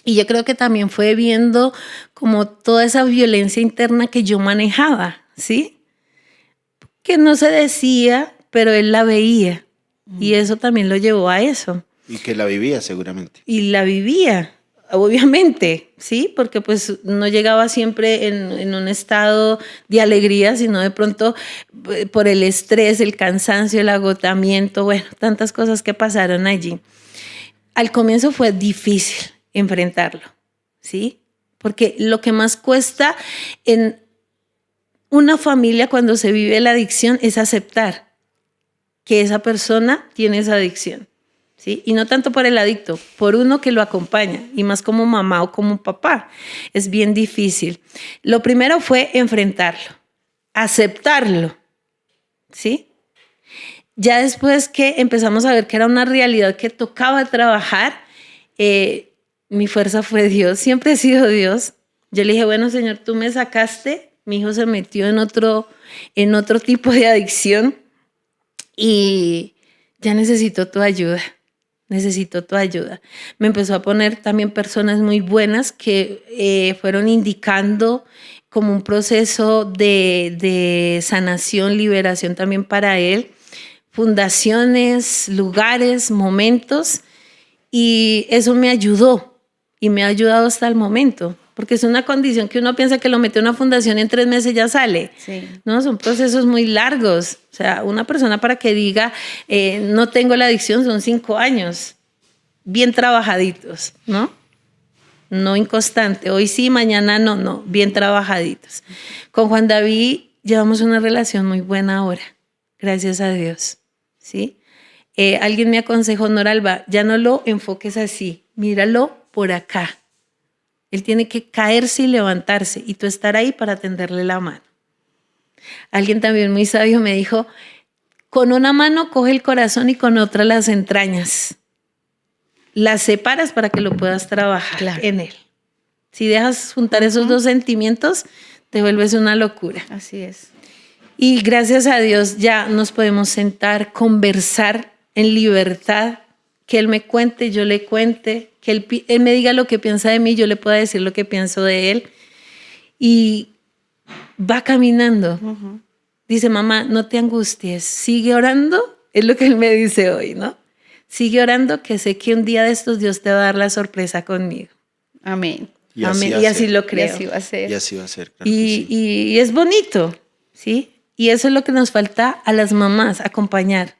Y yo creo que también fue viendo como toda esa violencia interna que yo manejaba, ¿sí? Que no se decía, pero él la veía. Y eso también lo llevó a eso. Y que la vivía seguramente. Y la vivía, obviamente, ¿sí? Porque pues no llegaba siempre en un estado de alegría, sino de pronto por el estrés, el cansancio, el agotamiento, bueno, tantas cosas que pasaron allí. Al comienzo fue difícil enfrentarlo, ¿sí? Porque lo que más cuesta en una familia cuando se vive la adicción es aceptar que esa persona tiene esa adicción, ¿sí? Y no tanto por el adicto, por uno que lo acompaña, y más como mamá o como papá. Es bien difícil. Lo primero fue enfrentarlo, aceptarlo, ¿sí? Ya después que empezamos a ver que era una realidad que tocaba trabajar, mi fuerza fue Dios, siempre ha sido Dios. Yo le dije, bueno, Señor, tú me sacaste. Mi hijo se metió en otro tipo de adicción y ya necesito tu ayuda. Necesito tu ayuda. Me empezó a poner también personas muy buenas que fueron indicando como un proceso de sanación, liberación también para él. Fundaciones, lugares, momentos, y eso me ayudó y me ha ayudado hasta el momento. Porque es una condición que uno piensa que lo mete a una fundación y en 3 meses ya sale. Sí. No, son procesos muy largos. O sea, una persona para que diga, no tengo la adicción, son 5 años. Bien trabajaditos, ¿no? No inconstante. Hoy sí, mañana no. Bien trabajaditos. Con Juan David llevamos una relación muy buena ahora. Gracias a Dios. ¿Sí? Alguien me aconsejó, Noralba, ya no lo enfoques así. Míralo por acá. Él tiene que caerse y levantarse y tú estar ahí para tenderle la mano. Alguien también muy sabio me dijo, con una mano coge el corazón y con otra las entrañas. las separas para que lo puedas trabajar Claro. en él. Si dejas juntar esos dos sentimientos, te vuelves una locura. Así es. Y gracias a Dios ya nos podemos sentar, conversar en libertad, que Él me cuente, yo le cuente, que Él me diga lo que piensa de mí, yo le pueda decir lo que pienso de Él. Y va caminando. Dice, mamá, no te angusties, sigue orando, es lo que Él me dice hoy, ¿no? Sigue orando, que sé que un día de estos Dios te va a dar la sorpresa conmigo. Amén. Y Amén. va Y a así ser. lo Y creo. así va a ser. Y así va a ser. Claro que Y, sí. y es bonito, ¿sí? Y eso es lo que nos falta a las mamás, acompañar.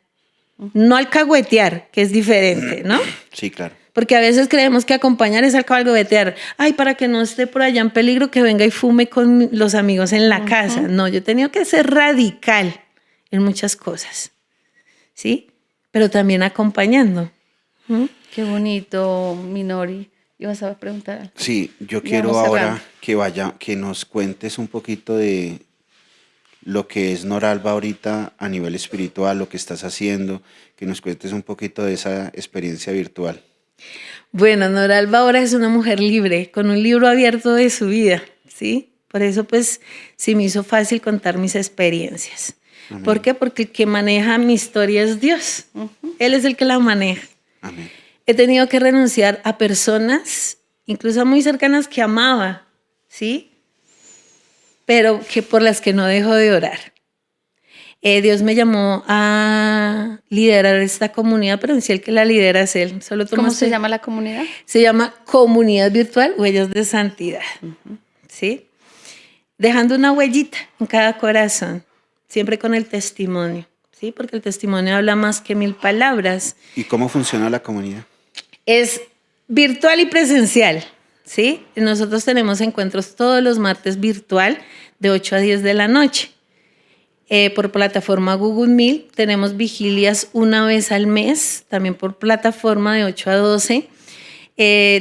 No alcahuetear, que es diferente, ¿no? Sí, claro. Porque a veces creemos que acompañar es alcahuetear. Ay, para que no esté por allá en peligro, que venga y fume con los amigos en la casa. No, yo he tenido que ser radical en muchas cosas, ¿sí? Pero también acompañando. Qué bonito, Minori. ¿Ibas a preguntar algo? Sí, yo Ya quiero vamos ahora cerrando. que nos cuentes un poquito de lo que es Noralba ahorita a nivel espiritual, lo que estás haciendo, que nos cuentes un poquito de esa experiencia virtual. Bueno, Noralba ahora es una mujer libre, con un libro abierto de su vida, ¿sí? Por eso, pues, sí me hizo fácil contar mis experiencias. Amén. ¿Por qué? Porque el que maneja mi historia es Dios. Él es el que la maneja. Amén. He tenido que renunciar a personas, incluso muy cercanas que amaba, ¿sí? Pero que por las que no dejo de orar. Dios me llamó a liderar esta comunidad, pero en sí el que la lidera es Él. Solo ¿Cómo tomaste- se llama la comunidad? Se llama Comunidad Virtual Huellas de Santidad, ¿sí? Dejando una huellita en cada corazón, siempre con el testimonio, ¿sí? Porque el testimonio habla más que 1000 palabras. ¿Y cómo funciona la comunidad? Es virtual y presencial, ¿sí? Nosotros tenemos encuentros todos los martes virtual de 8 a 10 de la noche. Por plataforma Google Meet tenemos vigilias una vez al mes, también por plataforma de 8 a 12.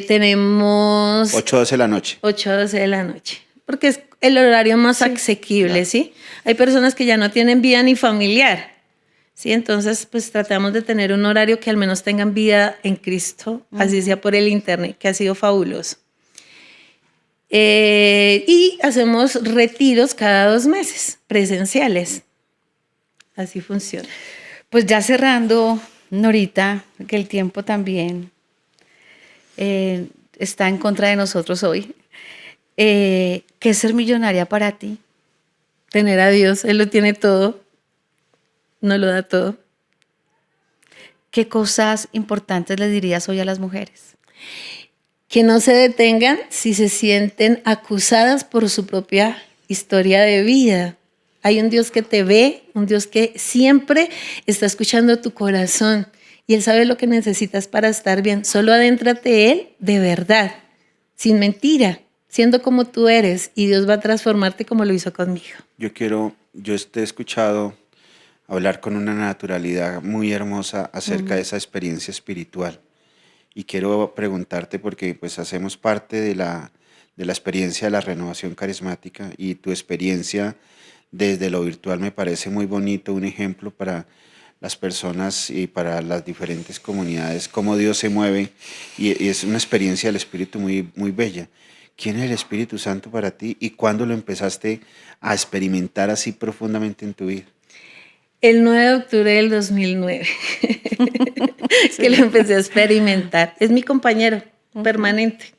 Tenemos 8 a 12 de la noche. 8 a 12 de la noche, porque es el horario más asequible, claro. ¿sí? Hay personas que ya no tienen vida ni familiar, ¿sí? Entonces, pues tratamos de tener un horario que al menos tengan vida en Cristo, así sea por el internet, que ha sido fabuloso. Y hacemos retiros cada 2 meses, presenciales. Así funciona. Pues ya cerrando, Norita, que el tiempo también está en contra de nosotros hoy. ¿Qué es ser millonaria para ti? Tener a Dios, Él lo tiene todo, no lo da todo. ¿Qué cosas importantes le dirías hoy a las mujeres? Que no se detengan si se sienten acusadas por su propia historia de vida. Hay un Dios que te ve, un Dios que siempre está escuchando tu corazón y Él sabe lo que necesitas para estar bien. Solo adéntrate Él de verdad, sin mentira, siendo como tú eres y Dios va a transformarte como lo hizo conmigo. Yo te he escuchado hablar con una naturalidad muy hermosa acerca de esa experiencia espiritual. Y quiero preguntarte porque pues hacemos parte de la experiencia de la renovación carismática y tu experiencia desde lo virtual me parece muy bonito, un ejemplo para las personas y para las diferentes comunidades, cómo Dios se mueve y es una experiencia del Espíritu muy, muy bella. ¿Quién es el Espíritu Santo para ti y cuándo lo empezaste a experimentar así profundamente en tu vida? El 9 de octubre del 2009, que lo empecé a experimentar. Es mi compañero permanente.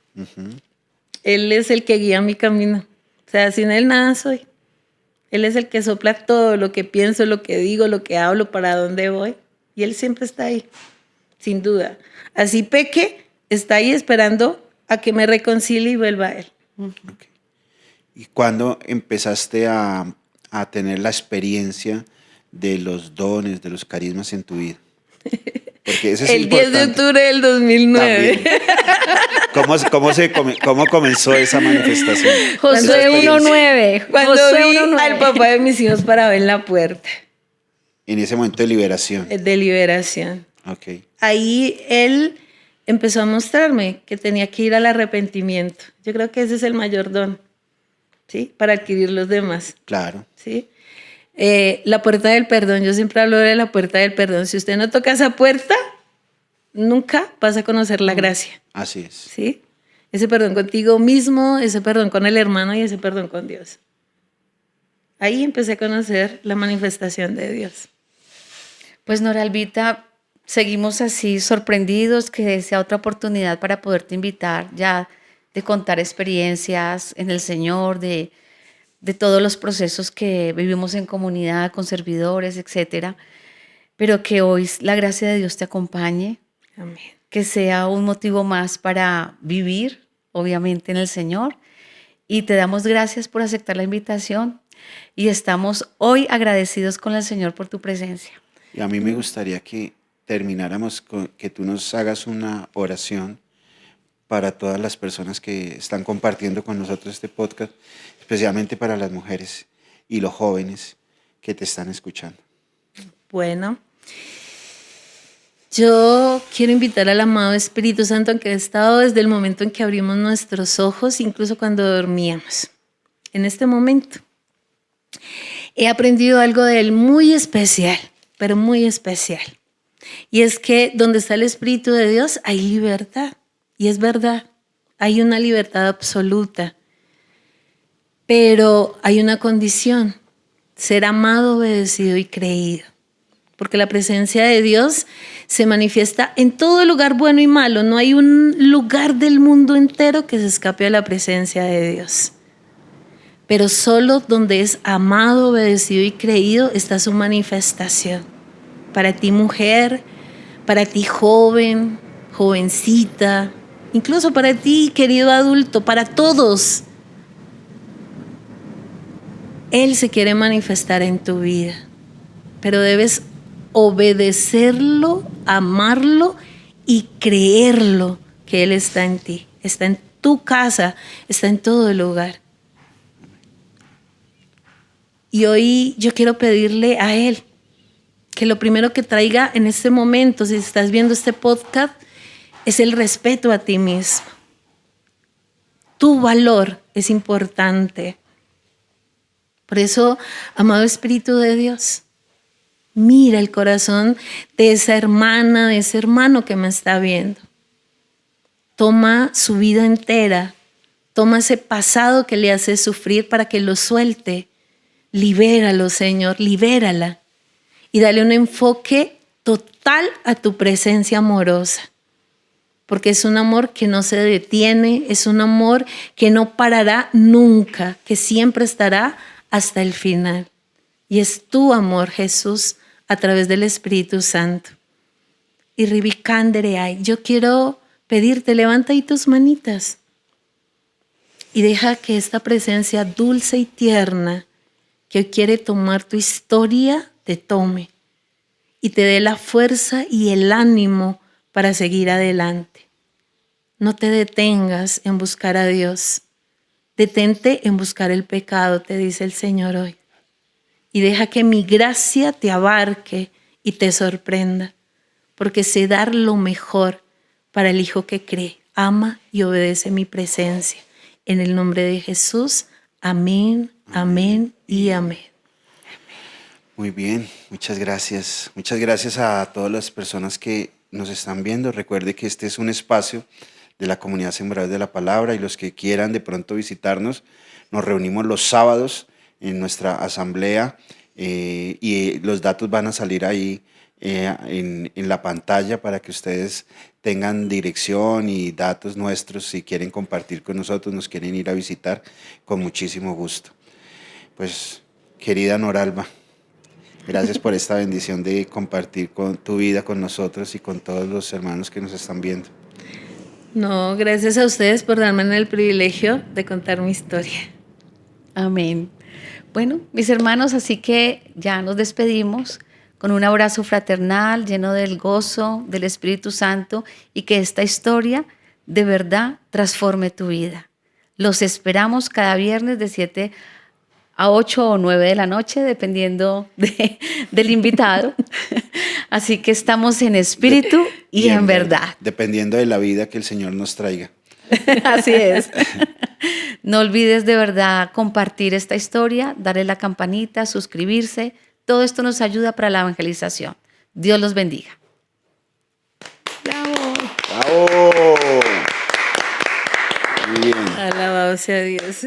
Él es el que guía mi camino. O sea, sin Él nada soy. Él es el que sopla todo lo que pienso, lo que digo, lo que hablo, para dónde voy. Y Él siempre está ahí, sin duda. Así peque, está ahí esperando a que me reconcilie y vuelva a Él. Okay. ¿Y cuándo empezaste a tener la experiencia de los dones, de los carismas en tu vida? Porque ese es El 10 de importante. octubre del 2009. ¿Cómo comenzó esa manifestación? Josué 1:9. Cuando Josué vi 1:9. al papá de mis hijos parado en la puerta En ese momento de liberación. de liberación. Ok. Ahí Él empezó a mostrarme que tenía que ir al arrepentimiento. Yo creo que ese es el mayor don, ¿sí? Para adquirir los demás, Claro. ¿sí? La puerta del perdón, yo siempre hablo de la puerta del perdón. Si usted no toca esa puerta, nunca vas a conocer la gracia. Así es. ¿Sí? Ese perdón contigo mismo, ese perdón con el hermano y ese perdón con Dios. Ahí empecé a conocer la manifestación de Dios. Pues Nora Albita, seguimos así sorprendidos que sea otra oportunidad para poderte invitar ya de contar experiencias en el Señor, de todos los procesos que vivimos en comunidad, con servidores, etcétera. Pero que hoy la gracia de Dios te acompañe. Amén. Que sea un motivo más para vivir, obviamente, en el Señor. Y te damos gracias por aceptar la invitación. Y estamos hoy agradecidos con el Señor por tu presencia. Y a mí me gustaría que termináramos con que tú nos hagas una oración para todas las personas que están compartiendo con nosotros este podcast, especialmente para las mujeres y los jóvenes que te están escuchando. Bueno, yo quiero invitar al amado Espíritu Santo, aunque he estado desde el momento en que abrimos nuestros ojos, incluso cuando dormíamos. En este momento he aprendido algo de él muy especial, pero muy especial. Y es que donde está el Espíritu de Dios hay libertad. Y es verdad, hay una libertad absoluta. Pero hay una condición: ser amado, obedecido y creído. Porque la presencia de Dios se manifiesta en todo lugar bueno y malo. No hay un lugar del mundo entero que se escape a la presencia de Dios. Pero solo donde es amado, obedecido y creído está su manifestación. Para ti, mujer, para ti, joven, jovencita, incluso para ti, querido adulto, para todos. Él se quiere manifestar en tu vida, pero debes obedecerlo, amarlo y creerlo que Él está en ti, está en tu casa, está en todo el lugar. Y hoy yo quiero pedirle a Él que lo primero que traiga en este momento, si estás viendo este podcast, es el respeto a ti mismo. Tu valor es importante. Por eso, amado Espíritu de Dios, mira el corazón de esa hermana, de ese hermano que me está viendo. Toma su vida entera, toma ese pasado que le hace sufrir para que lo suelte. Libéralo, Señor, libérala. Y dale un enfoque total a tu presencia amorosa. Porque es un amor que no se detiene, es un amor que no parará nunca, que siempre estará hasta el final. Y es tu amor, Jesús, a través del Espíritu Santo. Y Ribicandereay, yo quiero pedirte, levanta ahí tus manitas y deja que esta presencia dulce y tierna que hoy quiere tomar tu historia, te tome y te dé la fuerza y el ánimo para seguir adelante. No te detengas en buscar a Dios. Detente en buscar el pecado, te dice el Señor hoy. Y deja que mi gracia te abarque y te sorprenda, porque sé dar lo mejor para el hijo que cree, ama y obedece mi presencia. En el nombre de Jesús, amén, amén y amén. Muy bien, muchas gracias. Muchas gracias a todas las personas que nos están viendo. Recuerde que este es un espacio de la comunidad Sembradores de la Palabra y los que quieran de pronto visitarnos, nos reunimos los sábados en nuestra asamblea y los datos van a salir ahí en la pantalla para que ustedes tengan dirección y datos nuestros si quieren compartir con nosotros, nos quieren ir a visitar, con muchísimo gusto. Pues, querida Noralba, gracias por esta bendición de compartir con tu vida con nosotros y con todos los hermanos que nos están viendo. No, gracias a ustedes por darme el privilegio de contar mi historia. Amén. Bueno, mis hermanos, así que ya nos despedimos con un abrazo fraternal lleno del gozo del Espíritu Santo y que esta historia de verdad transforme tu vida. Los esperamos cada viernes de 7 a 8 o 9 de la noche, dependiendo del invitado. Así que estamos en espíritu y en verdad. Dependiendo de la vida que el Señor nos traiga. Así es. No olvides de verdad compartir esta historia, darle la campanita, suscribirse. Todo esto nos ayuda para la evangelización. Dios los bendiga. Bravo. Oh. Muy bien. Alabado sea Dios.